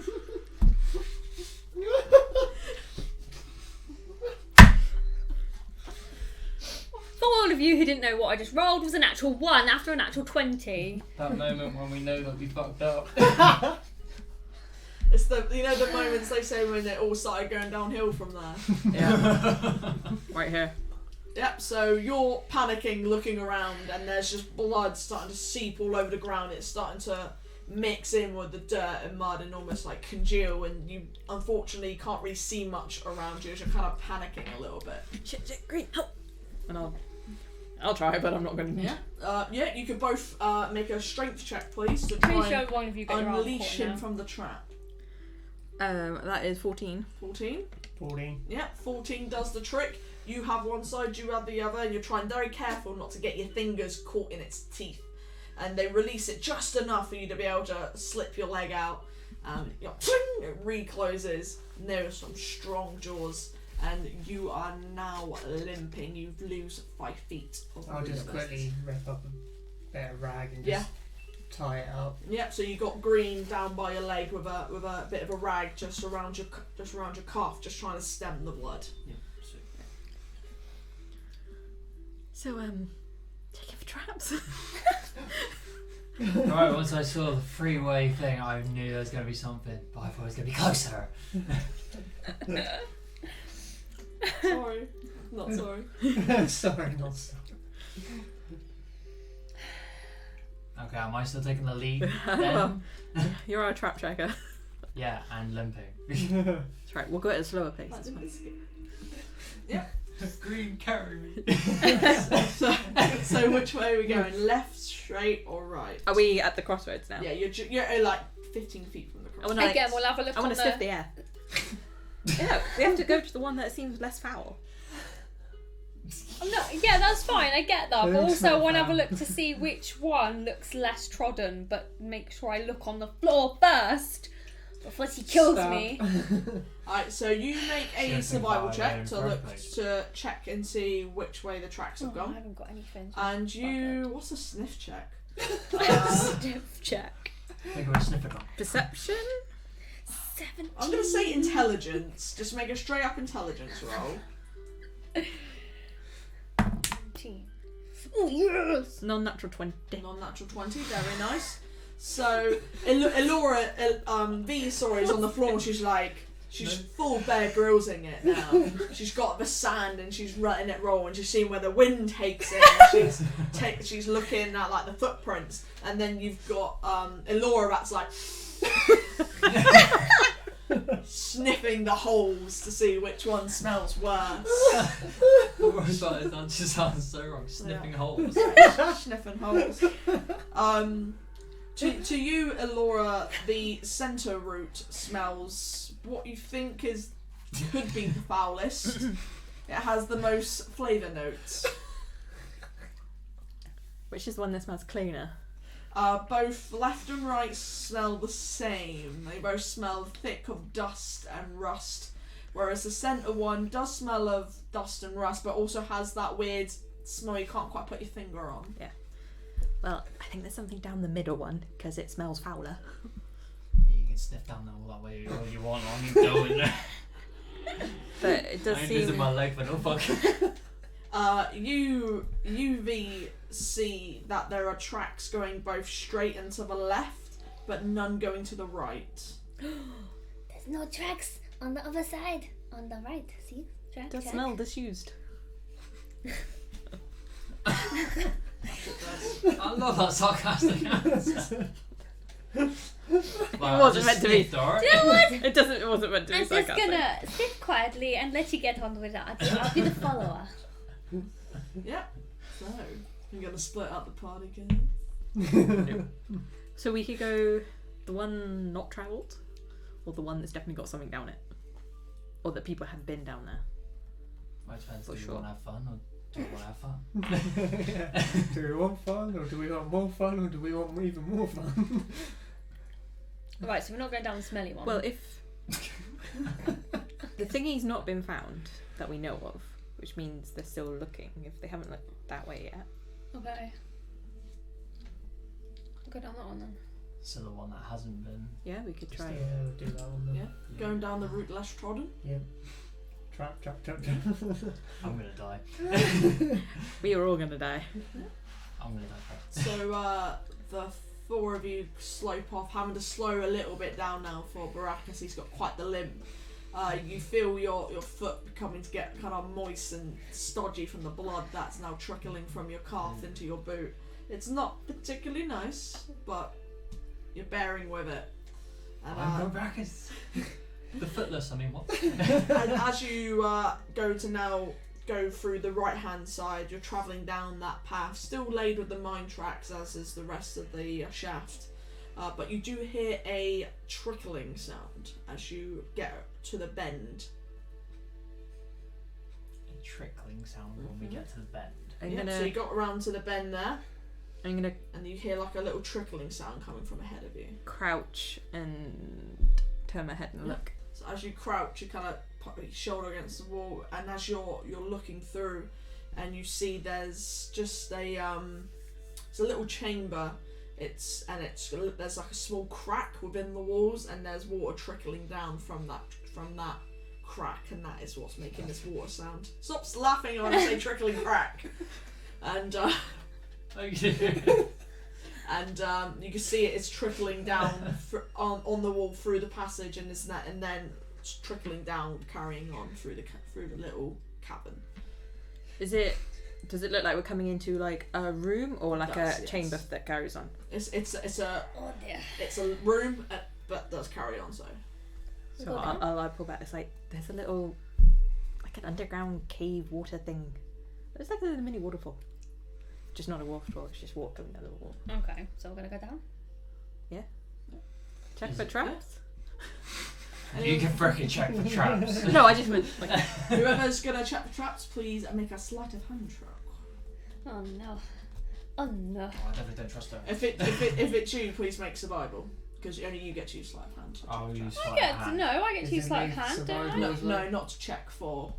S4: For all of you who didn't know what I just rolled was a natural 1 after a natural 20.
S3: that moment when we know that we fucked up.
S1: It's the the moments they say when it all started going downhill from there.
S2: Yeah. Right here.
S1: Yep. So you're panicking, looking around, and there's just blood starting to seep all over the ground. It's starting to mix in with the dirt and mud and almost like congeal. And you unfortunately can't really see much around you as you're kind of panicking a little bit.
S2: Shit, great, help! And I'll try, but I'm not going to.
S1: Yeah. You could both make a strength check, please, to
S4: Pretty
S1: try
S4: sure
S1: and
S4: one of you get your arm
S1: unleash
S4: caught
S1: him
S4: now.
S1: from the trap.
S2: That is 14.
S1: 14.
S5: 14.
S1: Yeah, 14 does the trick. You have one side, you have the other, and you're trying very careful not to get your fingers caught in its teeth. And they release it just enough for you to be able to slip your leg out. It recloses. And there are some strong jaws. And you are now limping. You lose 5 feet.
S5: I'll just quickly rip up a bit of rag and
S1: Yeah.
S5: just tie it up.
S1: Yep. So you got green down by your leg with a bit of a rag just around your calf, just trying to stem the blood.
S3: Yeah, sweet.
S2: So, checking for traps.
S3: Right, once I saw the freeway thing, I knew there was going to be something, but I thought it was going to be closer.
S1: Sorry. Not sorry.
S5: Sorry, not sorry.
S3: Okay, am I still taking the lead then?
S2: Well, you're our trap checker.
S3: Yeah, and limping.
S2: That's right, we'll go at a slower pace. It's fine.
S1: Yeah.
S3: Green, carry me.
S1: So which way are we going? Left, straight, or right?
S2: Are we at the crossroads now?
S1: Yeah, you're like 15 feet from the cross.
S2: I wanna,
S4: Again, we'll have a look
S2: I
S4: on
S2: want to sniff the air. Yeah, we have to go to the one that seems less foul.
S4: Yeah, that's fine. I get that, but
S5: Looks
S4: also I
S5: not
S4: want to have a
S5: found.
S4: look to see which one looks less trodden, but make sure I look on the floor first before she kills
S5: Stab.
S4: me.
S1: Alright, so you make a
S3: Should've
S1: survival
S3: been
S1: check to look
S3: perfect.
S1: to check and see which way the tracks have
S4: Oh, I
S1: gone.
S4: haven't got anything.
S1: And you, what's a sniff check?
S4: Stiff check.
S3: I think we're sniffing on.
S2: Perception?
S4: 17.
S1: I'm gonna say intelligence. Just make a straight up intelligence roll.
S4: 17. Oh yes!
S2: Non-natural 20.
S1: Non-natural 20, very nice. So, Elora, V, sorry, is on the floor and she's full Bear Grylls-ing it now. She's got the sand and she's letting it roll and she's seeing where the wind takes it and she's looking at like the footprints, and then you've got Elora that's like sniffing the holes to see which one smells worse.
S3: The worst part is that just sounds so wrong. Sniffing holes.
S1: Sniffing holes. To you, Elora, the centre route smells what you think could be the foulest. It has the most flavour notes.
S2: Which is the one that smells cleaner?
S1: Both left and right smell the same. They both smell thick of dust and rust. Whereas the centre one does smell of dust and rust, but also has that weird smell you can't quite put your finger on.
S2: Well, I think there's something down the middle one, because it smells fouler.
S3: You can sniff down all that way all you want. I'm going there.
S2: But it does
S3: I ain't losing
S2: seem...
S3: my leg for no fucking.
S1: You V see that there are tracks going both straight and to the left, but none going to the right.
S4: There's no tracks on the other side. On the right, see? Track,
S2: It does
S4: track.
S2: smell disused.
S3: I love that sarcastic answer.
S2: It wasn't meant to be.
S4: You know what?
S2: It wasn't meant to be
S4: I'm just
S2: sarcastic.
S4: gonna sit quietly and let you get on with that. I'll be the follower.
S1: Yep. So, you're gonna split up the party, guys?
S2: So we could go the one not travelled, or the one that's definitely got something down it, or that people have been down there.
S3: My depends.
S2: For
S3: Do you
S2: sure.
S3: want to have fun or do you want to have fun?
S5: Yeah. Do we want fun, or do we want more fun, or do we want even more fun?
S4: Right, so we're not going down the smelly one.
S2: Well, if the thingy's not been found that we know of, which means they're still looking. If they haven't looked that way yet,
S4: okay. I'll go down that one then.
S3: So the one that hasn't been.
S2: yeah, we could try.
S5: Yeah, we'll do that one then.
S1: Yeah. Going down the route less trodden.
S5: Trap.
S3: I'm gonna die.
S2: We are all gonna die.
S3: I'm gonna die first.
S1: So, the four of you slope off, having to slow a little bit down now for Barakus. He's got quite the limp. You feel your foot becoming to get kind of moist and stodgy from the blood that's now trickling from your calf into your boot. It's not particularly nice, but you're bearing with it. And,
S3: I'm Barakus. The footless, I mean, what?
S1: and as you go to now go through the right hand side, you're travelling down that path, still laid with the mine tracks as is the rest of the shaft. But you do hear a trickling sound as you get to the bend.
S3: A trickling sound when we get to the bend.
S2: I'm
S1: Yep,
S2: gonna.
S1: so you got around to the bend there,
S2: I'm gonna
S1: and you hear like a little trickling sound coming from ahead of you.
S2: crouch and turn my head and look.
S1: So as you crouch, you kind of put your shoulder against the wall, and as you're looking through, and you see there's just a it's a little chamber. There's like a small crack within the walls, and there's water trickling down from that crack, and that is what's making this water sound. Stop laughing when I say trickling crack. And and you can see it's trickling down on the wall through the passage, and then it's trickling down, carrying on through the little cabin.
S2: Does it look like we're coming into like a room or like
S1: Does,
S2: a
S1: yes.
S2: chamber that carries on?
S1: It's
S4: Oh dear.
S1: a room, but does carry on. So
S2: So
S4: Go down.
S2: I'll pull back. It's like there's a little like an underground cave water thing. It's like a little mini waterfall. Just not a waterfall. It's just water coming down the wall.
S4: Okay, so we're gonna go down.
S2: Check
S3: Is
S2: for
S3: it-
S2: traps.
S3: You can frickin' check for traps.
S2: No, I just meant like.
S1: Whoever's gonna check the traps, please make a sleight of hand check.
S4: Oh no. Oh no.
S3: Oh, I definitely don't trust her.
S1: If it's you, please make survival, because only you get to use sleight of hand.
S3: I'll use
S4: I
S3: sleight
S4: get
S3: of
S4: to
S3: hand.
S4: know. I get to
S5: Is
S4: use
S5: it
S4: sleight of
S5: me
S4: hand, don't I?
S5: survival?
S1: No,
S5: as well?
S1: no, not to check for,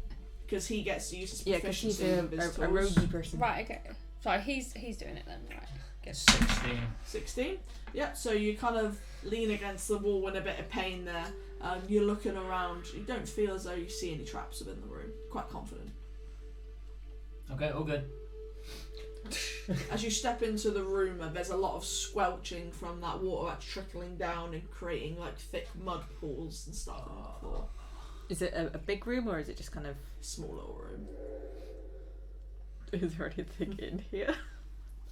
S1: because he gets to use his
S2: Yeah, because he's
S1: proficiency
S2: a
S1: with his tools.
S2: roguey person.
S4: Right. Okay. Sorry, he's doing it then. Right. Good.
S3: 16.
S1: 16. Yep. So you kind of lean against the wall in a bit of pain there. You're looking around. You don't feel as though you see any traps within the room. Quite confident.
S3: Okay, all good.
S1: As you step into the room, there's a lot of squelching from that water that's trickling down and creating like thick mud pools and stuff on the floor.
S2: Is it a big room or is it just kind of?
S1: Small little room.
S2: Is there anything in here?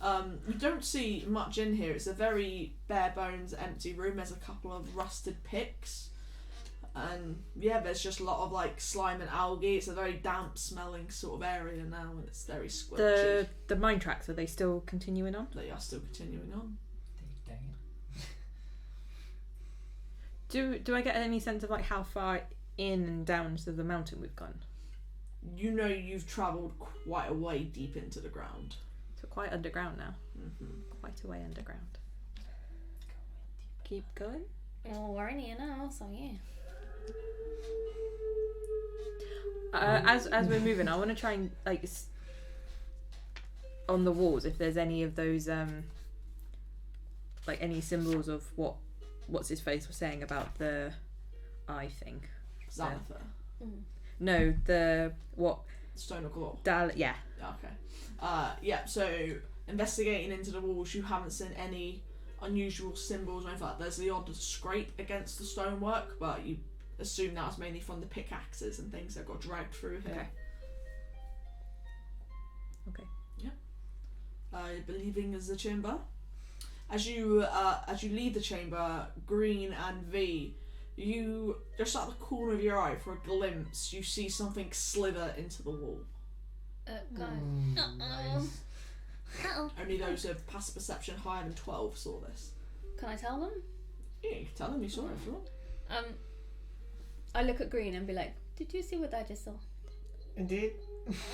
S1: You don't see much in here. It's a very bare bones, empty room. There's a couple of rusted picks. And yeah, there's just a lot of like slime and algae. It's a very damp smelling sort of area now, and it's very squelchy.
S2: The mine tracks, are they still continuing on?
S1: They are still continuing on.
S3: Dang it.
S2: Do I get any sense of like how far in and down to the mountain we've gone?
S1: You know you've travelled quite a way deep into the ground.
S2: So quite underground now.
S1: Mm-hmm.
S2: Quite a way underground. Keep going.
S4: Well, we're in here now, so yeah.
S2: As we're moving, I want to try and like on the walls if there's any of those like any symbols of what's his face was saying about the eye thing.
S1: Xanather.
S2: No, the what?
S1: Stone of Galorr.
S2: Yeah.
S1: Okay. Yeah, so investigating into the walls, you haven't seen any unusual symbols or anything like that. There's the odd scrape against the stonework, but you assume that was mainly from the pickaxes and things that got dragged through here.
S2: Okay.
S1: Believing is the chamber. As you leave the chamber, Green and V, you just at the corner of your eye for a glimpse, you see something slither into the wall.
S4: Go.
S5: Nice.
S1: Only those with passive perception higher than 12 saw this.
S4: Can I tell them?
S1: Yeah, you can tell them you saw it if you want.
S4: I look at Green and be like, "Did you see what I just saw?"
S5: Indeed.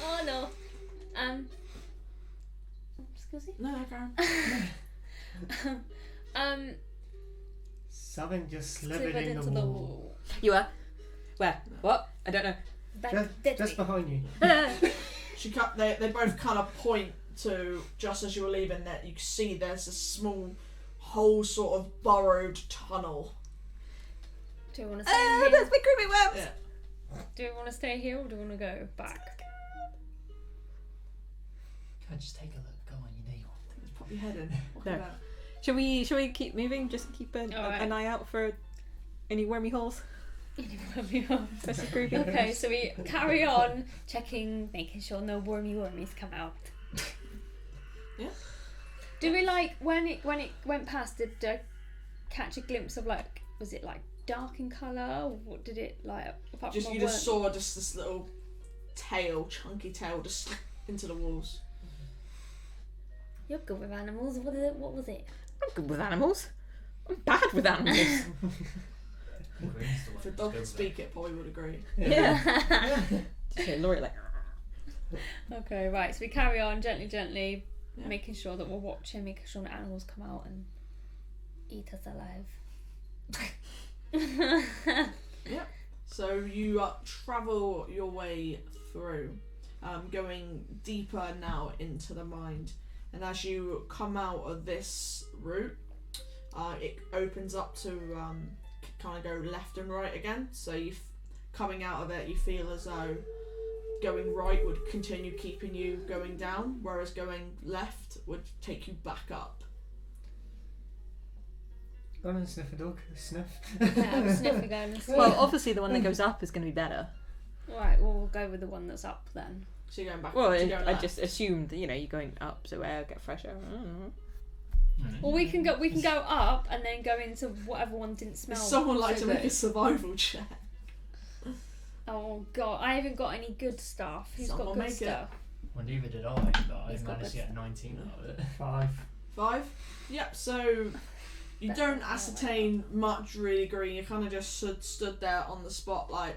S4: Oh no. Excuse me.
S1: No, Karen.
S5: Something just slithered
S4: Slivered
S5: in
S4: into
S5: the wall.
S2: You are? Where? What? I don't know.
S5: Just behind you.
S1: They both kind of point to, just as you were leaving, that you see there's a small hole, sort of burrowed tunnel.
S4: Do you want to stay here?
S2: That's my creepy webs!
S1: Yeah.
S4: Do you want to stay here or do you want to go back?
S3: Can I just take a look? Go on, you know you want to.
S1: Just pop your head in. Walk
S2: No.
S1: about.
S2: Shall we keep moving? Just keep an eye out for any wormy holes? Especially creepy.
S4: Okay, so we carry on checking, making sure no wormies come out.
S1: Yeah.
S4: Do we like when it went past? Did I catch a glimpse of like? Was it like dark in colour? Or what did it like? Apart from
S1: You just saw just this little tail, chunky tail, just into the walls.
S4: You're good with animals. What was it?
S2: I'm good with animals. I'm bad with animals.
S1: If a dog could speak, it probably would agree.
S2: Yeah. Laurie like.
S4: Okay, right. So we carry on gently,
S1: Yeah.
S4: making sure that we're watching, making sure the animals come out and eat us alive.
S1: Yeah. So you travel your way through, going deeper now into the mind. And as you come out of this route, it opens up to kind of go left and right again. So coming out of it, you feel as though going right would continue keeping you going down, whereas going left would take you back up.
S5: Go on and sniff a dog. Sniff.
S4: Yeah, we'll sniff again.
S2: Well, obviously the one that goes up is going to be better.
S4: Right, well, we'll go with the one that's up then.
S1: So you're going back.
S2: Well,
S1: so you're going
S2: I
S1: left.
S2: just assumed that you're going up so air get fresh air. I don't know.
S4: Well, we can go up and then go into whatever one didn't smell.
S1: Does someone like
S4: so
S1: to make a
S4: good.
S1: survival check?
S4: Oh god, I haven't got any good stuff. Who's
S1: Someone
S4: got good
S1: make it.
S4: stuff?
S3: Well, neither did I, but I
S4: He's got
S3: managed to
S4: good
S3: get 19 out of it.
S5: 5.
S1: 5? Yep, so You don't ascertain much really, Green. You kind of just stood there on the spot, like,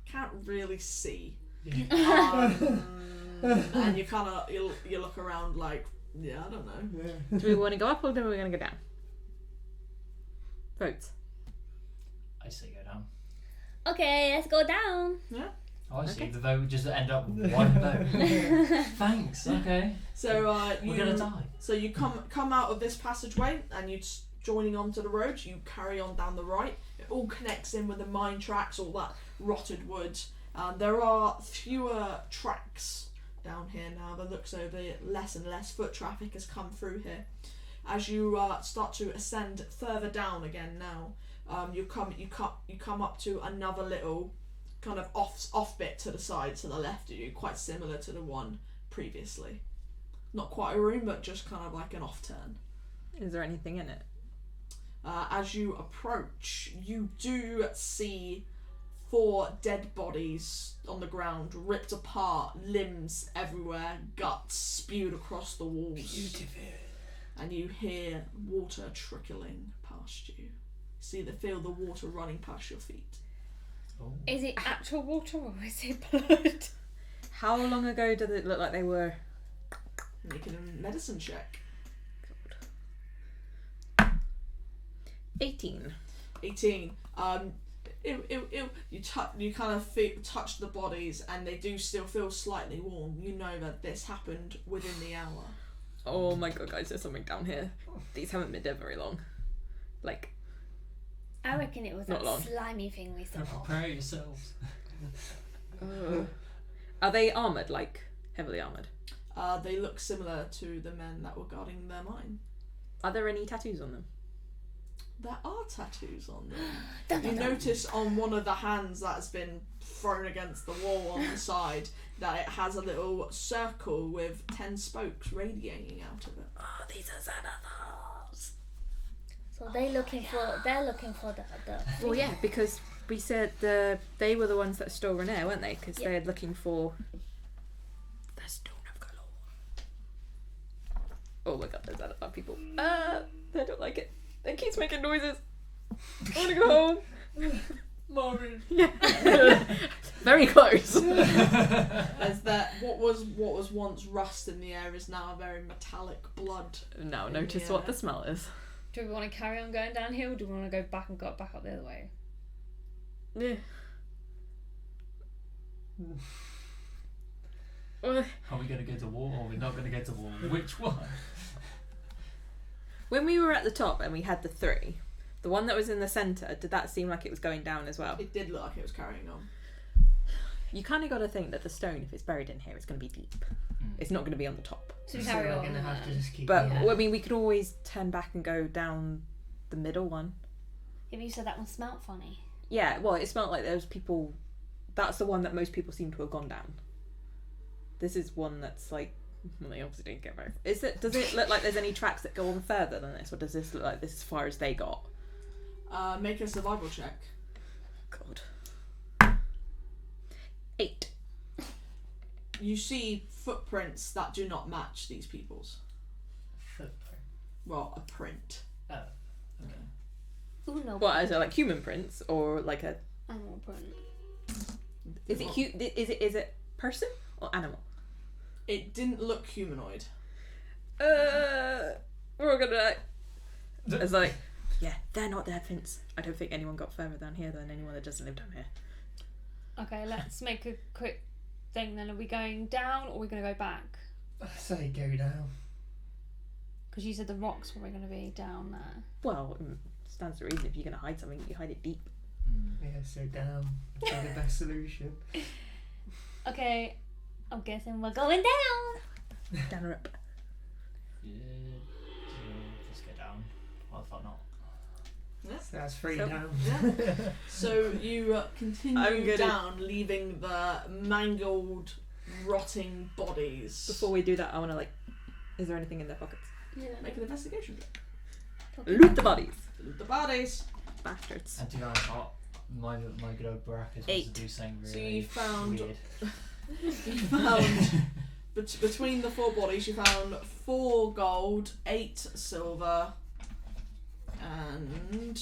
S1: can't really see. And you kind of you look around like, yeah, I don't know.
S5: Yeah.
S2: Do we want to go up or do we want to go down? Votes.
S3: I say go down.
S4: Okay, let's go down.
S1: Yeah.
S3: Oh, I see.
S2: Okay.
S3: The vote would just end up with one vote. Thanks. Okay.
S1: So
S3: We're gonna die.
S1: So you come out of this passageway and you joining onto the road. You carry on down the right. It all connects in with the mine tracks, all that rotted wood. There are fewer tracks down here now. The looks over less and less foot traffic has come through here. As you start to ascend further down again now, you come up to another little kind of off bit to the side, to the left of you, quite similar to the one previously. Not quite a room, but just kind of like an off turn.
S2: Is there anything in it?
S1: As you approach, you do see 4 dead bodies on the ground, ripped apart, limbs everywhere, guts spewed across the walls.
S5: Beautiful.
S1: And you hear water trickling past you. Feel the water running past your feet.
S3: Oh.
S4: Is it actual water or is it blood?
S2: How long ago did it look like they were?
S1: Making a medicine check.
S2: 18.
S1: 18. You kind of touch the bodies, and they do still feel slightly warm. You know that this happened within the hour.
S2: Oh my god, guys, there's something down here. These haven't been dead very long. Like,
S4: I reckon it was
S2: Not
S4: that
S2: long.
S4: slimy thing we saw.
S3: Prepare yourselves.
S2: are they armoured, like, heavily armoured?
S1: They look similar to the men that were guarding their mine.
S2: Are there any tattoos on them?
S1: There are tattoos on them.
S4: Dun,
S1: You
S4: dun, dun.
S1: notice on one of the hands that has been thrown against the wall on the side that it has a little circle with 10 spokes radiating out of it.
S2: Oh, these are Xanathars.
S4: So they're looking for the
S2: Well, yeah, because we said they were the ones that stole Renair, weren't they? Because
S4: Yep.
S2: they're looking for the Stone of Galorr. Oh my god, there's Xanathar people. They don't like it. It keeps making noises. I want to go home.
S3: Mommy.
S2: Yeah. Very close.
S1: There's that what was once rust in the air is now a very metallic blood.
S2: Now notice what the smell is.
S4: Do we want to carry on going downhill or do we want to go back and go back up the other way?
S2: Yeah.
S3: Are we going to go to war or are we not going to go to war? Which one?
S2: When we were at the top and we had the 3, the one that was in the centre, did that seem like it was going down as well?
S1: It did look like it was carrying on.
S2: You kind of got to think that the stone, if it's buried in here, it's going to be deep. It's not going to be on the top.
S4: So we
S5: So
S4: carry
S5: we're
S4: on.
S5: gonna have to just keep.
S2: But,
S4: Yeah.
S2: well, I mean, we could always turn back and go down the middle one.
S4: Yeah, but you said that one smelt funny.
S2: Yeah, well, it smelled like there was people... That's the one that most people seem to have gone down. This is one that's like... Well, they obviously didn't get very... Does it look like there's any tracks that go on further than this? Or does this look like this as far as they got?
S1: Make a survival check.
S2: God. 8.
S1: You see footprints that do not match these people's.
S5: Footprint.
S1: Well, a print.
S5: Oh. Okay.
S4: Ooh, no.
S2: What, is it like human prints? Or like a...
S4: Animal print.
S2: Is it person or animal?
S1: It didn't look humanoid.
S2: We're all gonna die. It's like, yeah, they're not their prints. I don't think anyone got further down here than anyone that doesn't live down here.
S4: Okay, let's make a quick thing then. Are we going down or are we going to go back?
S5: I say go down.
S4: Because you said the rocks were going to be down there.
S2: Well, stands to reason if you're gonna hide something, you hide it deep.
S5: Yeah, so down. Would be the best solution.
S4: Okay, I'm guessing we're going down.
S2: Down or up.
S3: Yeah, just go down. I thought not.
S5: So that's 3
S2: So-
S5: down.
S1: Yeah. So you
S2: I'm
S1: continue
S2: gonna-
S1: down, leaving the mangled, rotting bodies.
S2: Before we do that, I wanna like, is there anything in their pockets?
S4: Yeah.
S1: Make an investigation check.
S2: Loot the bodies.
S1: Loot the bodies.
S2: Bastards.
S3: And to be honest, my good old Barakus wants
S2: 8.
S3: to do something
S1: So
S3: really
S1: you found-
S3: weird.
S1: You found between the 4 bodies, you found 4 gold, 8 silver, and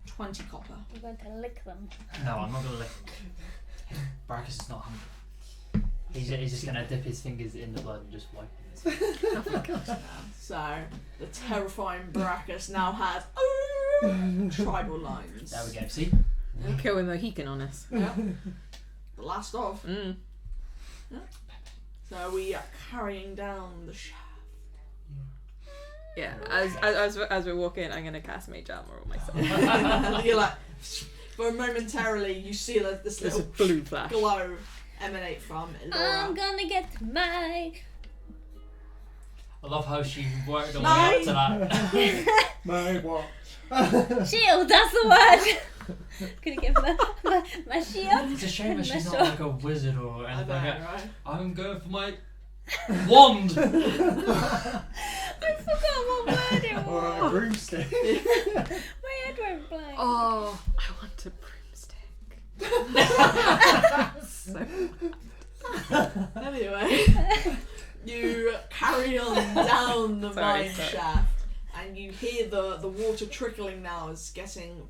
S1: 20 copper.
S4: I'm going to lick them.
S3: No, I'm not gonna lick him. Barakus is not hungry. He's just gonna dip his fingers in the blood and just wipe it.
S1: So the terrifying Barakus now has tribal lines.
S3: There we go. See?
S2: Kill a Mohican on us.
S1: Yeah. The last of.
S2: Mm.
S1: Yeah. So we are carrying down the shaft.
S2: Yeah, as we're walking, I'm gonna cast Mage Armor on myself.
S1: You're like, for momentarily, you see this
S2: This
S1: little
S2: is blue flash.
S1: glow emanate from Laura.
S4: I'm gonna get my.
S3: I love how she worked all the way up to that.
S5: My what?
S4: Shield, that's the word! Gonna get my shield.
S3: It's a shame that she's
S4: My
S3: not like a wizard or
S1: I
S3: anything.
S1: know,
S3: Like,
S1: right?
S3: I'm going for my wand.
S4: I forgot what word it
S5: Or a
S4: was.
S5: broomstick.
S4: My head went blank.
S2: Oh, I want a broomstick. So
S1: Anyway, you carry on down the
S2: Sorry,
S1: mine
S2: sorry.
S1: shaft, and you hear the water trickling now is getting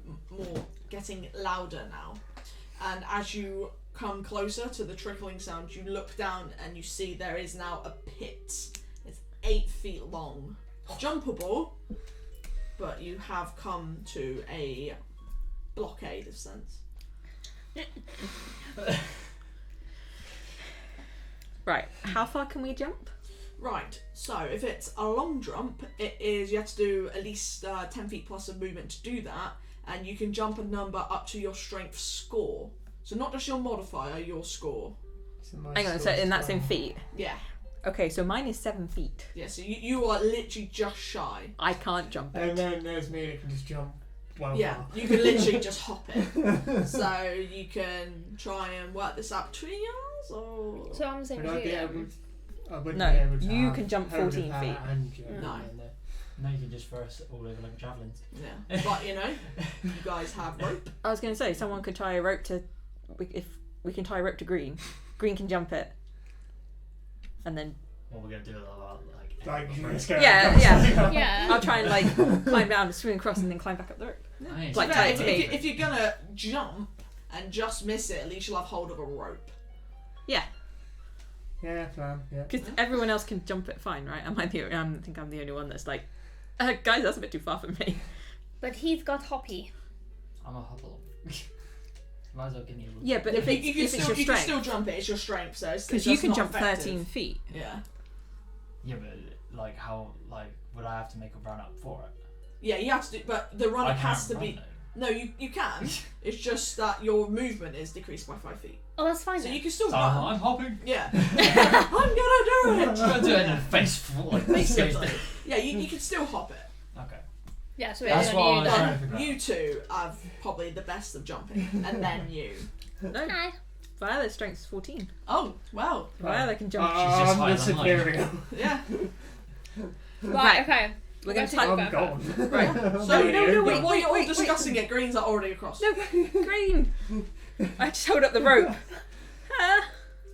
S1: louder now. And as you come closer to the trickling sound, you look down and you see there is now a pit. It's 8 feet long, jumpable, but you have come to a blockade of sense.
S2: right, how far can we jump?
S1: Right, so if it's a long jump, it is you have to do at least 10 feet plus of movement to do that, and you can jump a number up to your strength score. So not just your modifier, your score.
S2: Hang on, so in that same feet.
S1: Yeah,
S2: Okay, so mine is 7 feet.
S1: yeah. So you are literally just shy.
S2: I can't jump it.
S5: And then there's me that can just jump well
S1: Yeah,
S5: far.
S1: you can literally just hop it. So you can try and work this out between yours, or
S4: So I'm the same
S5: Would
S4: as
S5: I be
S4: you.
S5: able I wouldn't
S2: No,
S5: be able to
S2: you
S5: have
S2: can jump
S5: held
S2: 14
S5: that
S2: feet.
S5: and jump.
S1: No.
S3: No, you can just throw us all over like javelins.
S1: yeah. But you know, you guys have rope.
S2: I was going to say, someone could tie a rope to... If we can tie a rope to Green, Green can jump it. And then...
S3: What we're gonna do like
S5: Like, you're gonna scare
S2: Yeah,
S5: me.
S2: yeah.
S4: Yeah.
S2: I'll try and like climb down, swing across, and then climb back up the rope.
S3: Nice.
S2: Like
S1: Yeah,
S2: tie it
S1: if,
S2: to
S1: if,
S2: me.
S1: you- if you're gonna jump and just miss it, at least you'll have hold of a rope.
S2: Yeah,
S5: Yeah, fine. Yeah.
S2: because everyone else can jump it fine, right? I think I'm the only one that's like, guys, that's a bit too far for me.
S4: But he's got hoppy.
S3: I'm a hobble. Might as well give me a little.
S2: Yeah, but if
S1: you,
S2: it's,
S1: you can
S2: if it's
S1: still
S2: your
S1: you can
S2: strength,
S1: still jump it. It's your strength, so it's
S2: because
S1: it's
S2: you
S1: just
S2: can
S1: not
S2: jump
S1: effective.
S2: 13 feet.
S1: Yeah,
S3: Yeah, but like how would I have to make a run up for it?
S1: yeah, you have to do, but the runner
S3: I
S1: has to
S3: can't
S1: be.
S3: run,
S1: No, you can. It's just that your movement is decreased by 5 feet,
S4: Oh, that's fine
S1: so
S4: then.
S1: you can still
S3: though.
S1: run.
S3: I'm hopping.
S1: Yeah, I'm gonna do
S3: I'm
S1: it.
S3: gonna do it in a face full like
S1: Basically, yeah, you can still hop it.
S3: Okay.
S4: Yeah, so
S3: That's
S4: it's
S3: what I
S4: only
S3: was
S4: you
S3: trying
S4: then.
S3: to figure out.
S1: You two are probably the best of jumping, and then you.
S2: No,
S4: Hi.
S2: Violet's strength is 14.
S1: Oh wow,
S2: Violet can jump.
S3: She's just
S5: I'm
S3: higher
S5: the
S3: than mine.
S5: superior.
S1: yeah.
S4: Right, okay.
S2: We're going to
S4: Go
S2: tie.
S5: I'm gone.
S2: Right.
S1: So
S2: no, wait,
S1: while you're all
S2: wait.
S1: discussing it, Greens are already across.
S2: No, Green. I just hold up the rope. Ah.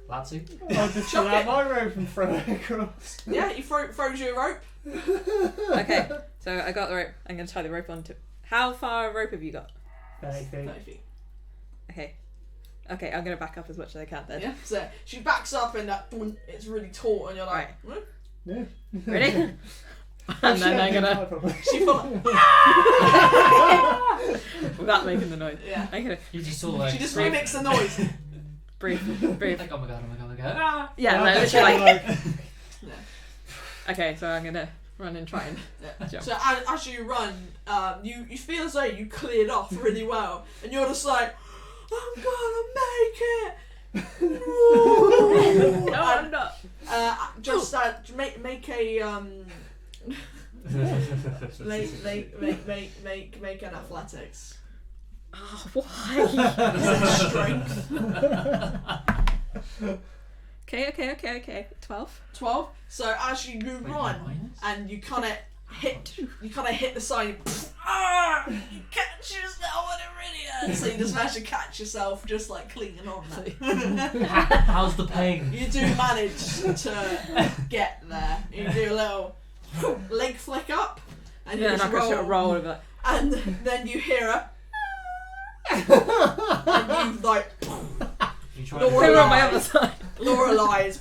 S3: Latsu.
S5: I'll just
S1: Chuck
S5: pull out
S1: it.
S5: my rope and throw it across.
S1: Yeah, he throws you a rope.
S2: Okay, so I got the rope. I'm going to tie the rope onto. How far a rope have you got?
S5: 30 feet.
S1: 30 feet.
S2: Okay. Okay, I'm going to back up as much as I can then.
S1: Yeah. So she backs up and it's really taut, and you're like,
S2: Right.
S5: Yeah.
S2: Ready? And then I'm gonna,
S1: She full.
S2: without making the noise,
S1: Yeah.
S2: I'm gonna
S3: You just saw like.
S1: She just mimics the noise.
S2: breathe.
S3: Like oh my god, oh my god, oh my god. Ah!
S2: Yeah, like, literally like.
S1: Yeah.
S2: Okay, so I'm gonna run and try and
S1: Yeah.
S2: jump.
S1: So as you run, you feel as though you cleared off really well, and you're just like, I'm gonna make it.
S2: No, I'm not.
S1: Just make a make an athletics.
S2: Oh, why?
S1: Strength.
S2: Okay. 12.
S1: 12. So as you
S3: Wait,
S1: run
S3: minus?
S1: and you kind of hit the side, you catch yourself and it really hurts. So you just manage to catch yourself just like clinging on there.
S3: How's the pain?
S1: You do manage to get there. You do a little leg flick up and you
S2: Yeah, and
S1: just
S2: I got a roll of it.
S1: and then you hear a and you like
S3: You try
S1: Don't
S2: They
S1: worry.
S2: were on my other side.
S1: Lorelai's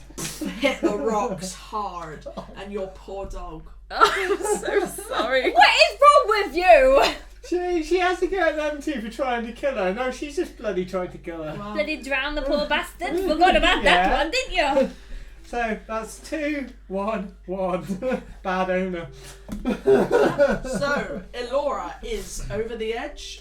S1: hit the rocks hard, and your poor dog.
S2: I'm so sorry.
S4: What is wrong with you?
S5: She has to go at them two for trying to kill her. No, she's just bloody tried to kill her.
S1: Well,
S4: Bloody drown the poor bastard. Forgot about
S5: Yeah.
S4: that one, didn't you?
S5: So that's 2, 1, 1. Bad owner.
S1: so Elora is over the edge.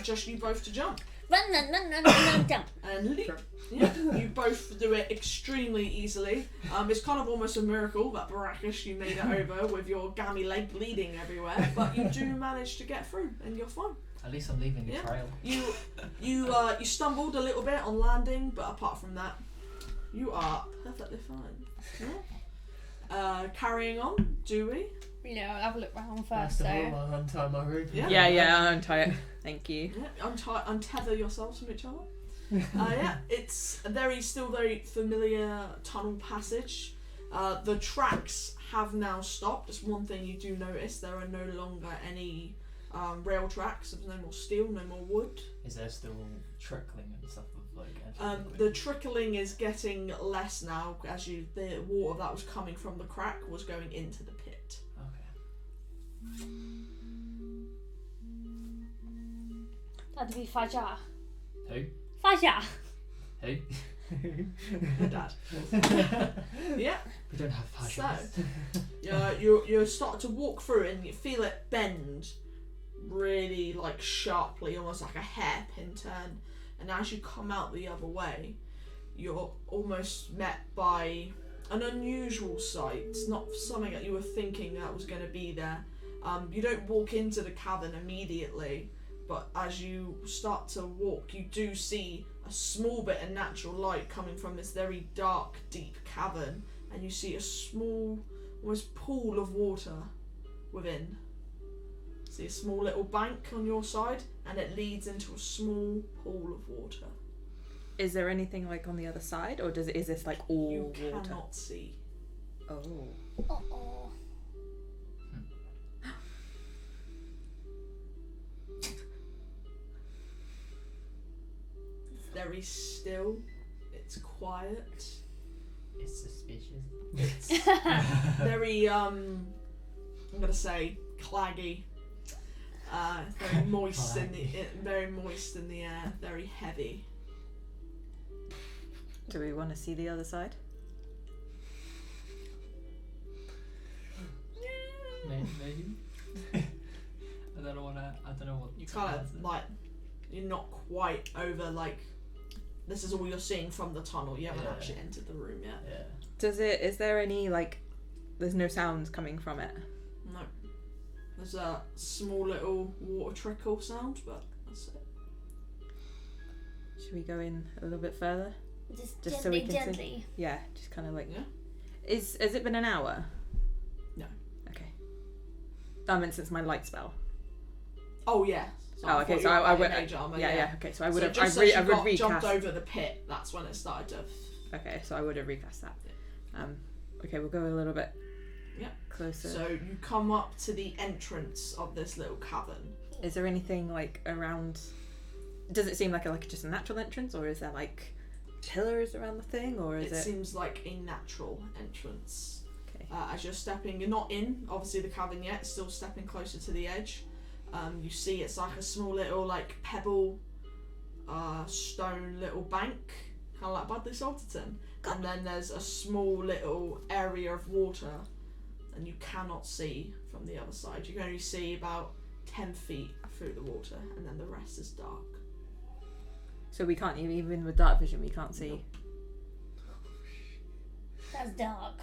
S1: Just you both to jump
S4: Run, run, run, run, run, run, jump.
S1: and leap. Yeah, you both do it extremely easily. It's kind of almost a miracle that Barakus you made it over with your gammy leg bleeding everywhere, but you do manage to get through and you're fine.
S3: At least I'm leaving a
S1: Yeah.
S3: trail.
S1: You stumbled a little bit on landing, but apart from that, you are perfectly fine. Yeah. Carrying on, do we?
S4: Yeah, I'll have a look round
S5: First
S4: first,
S5: of all,
S4: so.
S5: I'll untie my rope.
S2: Yeah, I'll untie it. Thank you.
S1: Yeah, untether yourselves from each other. Yeah, it's still very familiar tunnel passage. The tracks have now stopped. That's one thing you do notice. There are no longer any rail tracks. There's no more steel, no more wood.
S3: Is there still trickling and stuff of like?
S1: The trickling is getting less now as the water that was coming from the crack was going into the pit.
S3: Okay.
S4: That'd be Fajar.
S3: Who?
S4: Fajar.
S3: Who?
S1: Your dad. Yeah.
S3: We don't have
S1: So,
S3: fashions.
S1: you start to walk through and you feel it bend really like sharply, almost like a hairpin turn. And as you come out the other way, you're almost met by an unusual sight. It's not something that you were thinking that was going to be there. You don't walk into the cavern immediately, but as you start to walk, you do see a small bit of natural light coming from this very dark, deep cavern, and you see a small, almost pool of water within. See a small little bank on your side, and it leads into a small pool of water.
S2: Is there anything like on the other side, or is this like all
S1: You
S2: water?
S1: cannot see.
S2: Oh.
S4: Uh-oh.
S1: Very still. It's quiet.
S3: It's suspicious.
S1: It's very I'm gonna say claggy. Very moist very moist in the air. Very heavy.
S2: Do we want to see the other side?
S3: Maybe. I don't know what.
S1: You kind of like you're not quite over like. This is all you're seeing from the tunnel. You haven't
S3: Yeah.
S1: actually entered the room yet.
S3: Yeah.
S2: Is there any like, there's no sounds coming from it?
S1: No. There's a small little water trickle sound, but that's it.
S2: Should we go in a little bit further?
S4: Just
S2: so we
S4: gently,
S2: can see.
S4: gently.
S2: Yeah, just kind of like.
S1: Yeah.
S2: Has it been an hour?
S1: No.
S2: Okay. That meant since my light spell.
S1: Oh yeah.
S2: Oh, okay. So I would. Yeah. Okay. So I would have.
S1: So just
S2: I would
S1: as you got
S2: recast.
S1: jumped over the pit. That's when it started to.
S2: Okay, so I would have recast that. Okay, we'll go a little bit.
S1: Yeah.
S2: Closer.
S1: So you come up to the entrance of this little cavern.
S2: Is there anything like around? Does it seem like just a natural entrance, or is there like pillars around the thing, or is
S1: It
S2: it?
S1: seems like a natural entrance.
S2: Okay.
S1: As you're stepping, you're not in obviously the cavern yet. Still stepping closer to the edge. You see it's like a small little like pebble, stone little bank, kind of like Budley Salterton. And then there's a small little area of water, and you cannot see from the other side. You can only see about 10 feet through the water, and then the rest is dark.
S2: So we can't even with dark vision, we can't see.
S4: That's dark.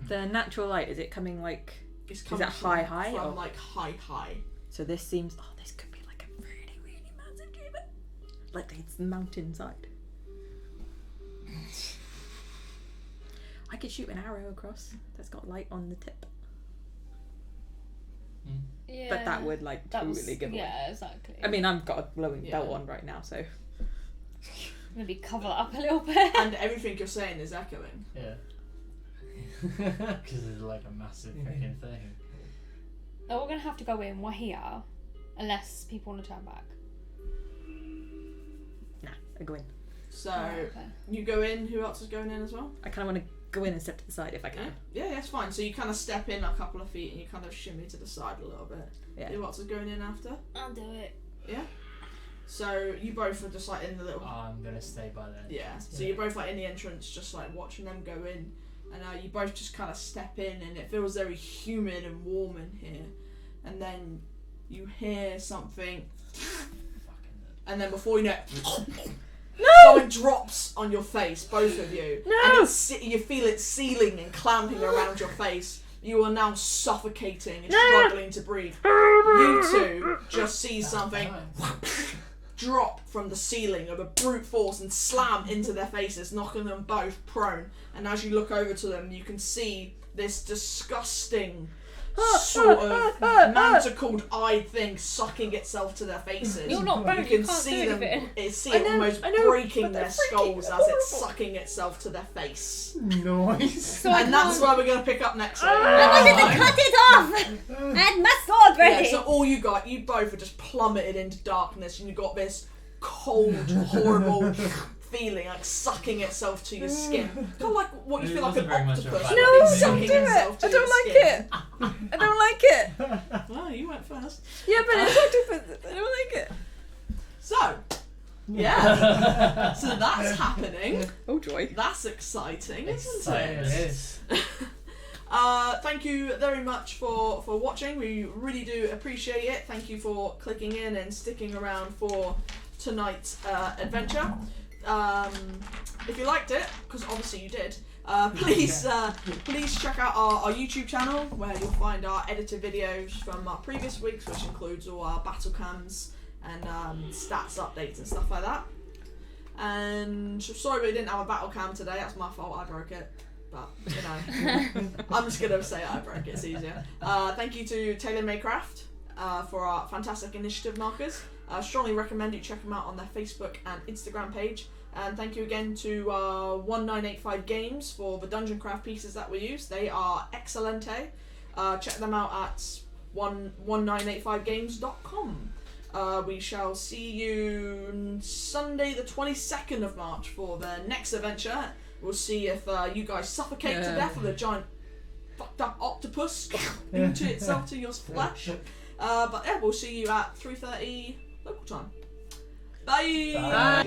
S2: The natural light, is it coming like?
S1: It's
S2: Is
S1: coming
S2: that high,
S1: from
S2: or?
S1: like high.
S2: So this seems. Oh, this could be like a really, really massive cave. Like it's the mountainside. I could shoot an arrow across that's got light on the tip,
S4: Yeah.
S2: but that would like
S4: That
S2: totally
S4: was,
S2: give away.
S4: yeah, exactly.
S2: I mean, I've got a glowing
S1: Yeah.
S2: belt on right now, so
S4: Maybe cover it up a little bit.
S1: And everything you're saying is echoing.
S3: Yeah. Because it's like a massive freaking thing.
S4: we're gonna have to go in. We're here, unless people want to turn back.
S2: Nah, I go in.
S1: So
S4: Okay.
S1: you go in. Who else is going in as well?
S2: I kind of want to go in and step to the side if I can.
S1: Yeah, it's fine. So you kind of step in a couple of feet and you kind of shimmy to the side a little bit.
S2: Yeah.
S1: Who else is going in after?
S4: I'll do it.
S1: Yeah. So you both are just like in the little.
S3: I'm gonna stay by then.
S1: Yeah. So you're both like in the entrance, just like watching them go in, and you both just kind of step in, and it feels very humid and warm in here, and then you hear something, and then before you know, something drops on your face, both of you, and you feel it sealing and clamping around your face. You are now suffocating and struggling to breathe. You two just see something drop from the ceiling of a brute force and slam into their faces, knocking them both prone. And as you look over to them, you can see this disgusting sort of manticled-eyed thing sucking itself to their faces.
S4: You're not bad.
S1: You can see them. See it almost breaking their skulls as it's sucking itself to their face.
S5: Nice.
S4: So I
S1: And that's where we're going to pick up next week.
S4: I didn't cut it off. And my sword ready.
S1: Yeah, so all you both are just plummeted into darkness, and you got this cold, horrible feeling, like sucking itself to your skin. Kind of like what you
S3: It
S1: feel like an
S3: wasn't very much of a
S1: octopus.
S3: bad
S2: No,
S3: thing.
S2: don't do it! I don't like it! I don't like it!
S1: Well, you went first.
S2: Yeah, but it's octopus. I don't like it.
S1: So, yeah. So that's happening.
S2: Oh joy.
S1: That's exciting, isn't
S3: Exciting.
S1: it?
S5: It is.
S1: Thank you very much for watching. We really do appreciate it. Thank you for clicking in and sticking around for tonight's adventure. If you liked it, because obviously you did, please check out our YouTube channel, where you'll find our edited videos from our previous weeks, which includes all our battle cams and stats updates and stuff like that. And sorry we didn't have a battle cam today, that's my fault, I broke it. But, you know, I'm just going to say I broke it, it's easier. Thank you to Taylor Maycraft for our fantastic initiative markers. I strongly recommend you check them out on their Facebook and Instagram page. And thank you again to 1985 Games for the Dungeon Craft pieces that we use. They are excellente. Check them out at 1985games.com. We shall see you Sunday the 22nd of March for the next adventure. We'll see if you guys suffocate to death with a giant fucked up octopus into itself to your flesh. But yeah, we'll see you at 3:30 local time. Bye!
S3: Bye.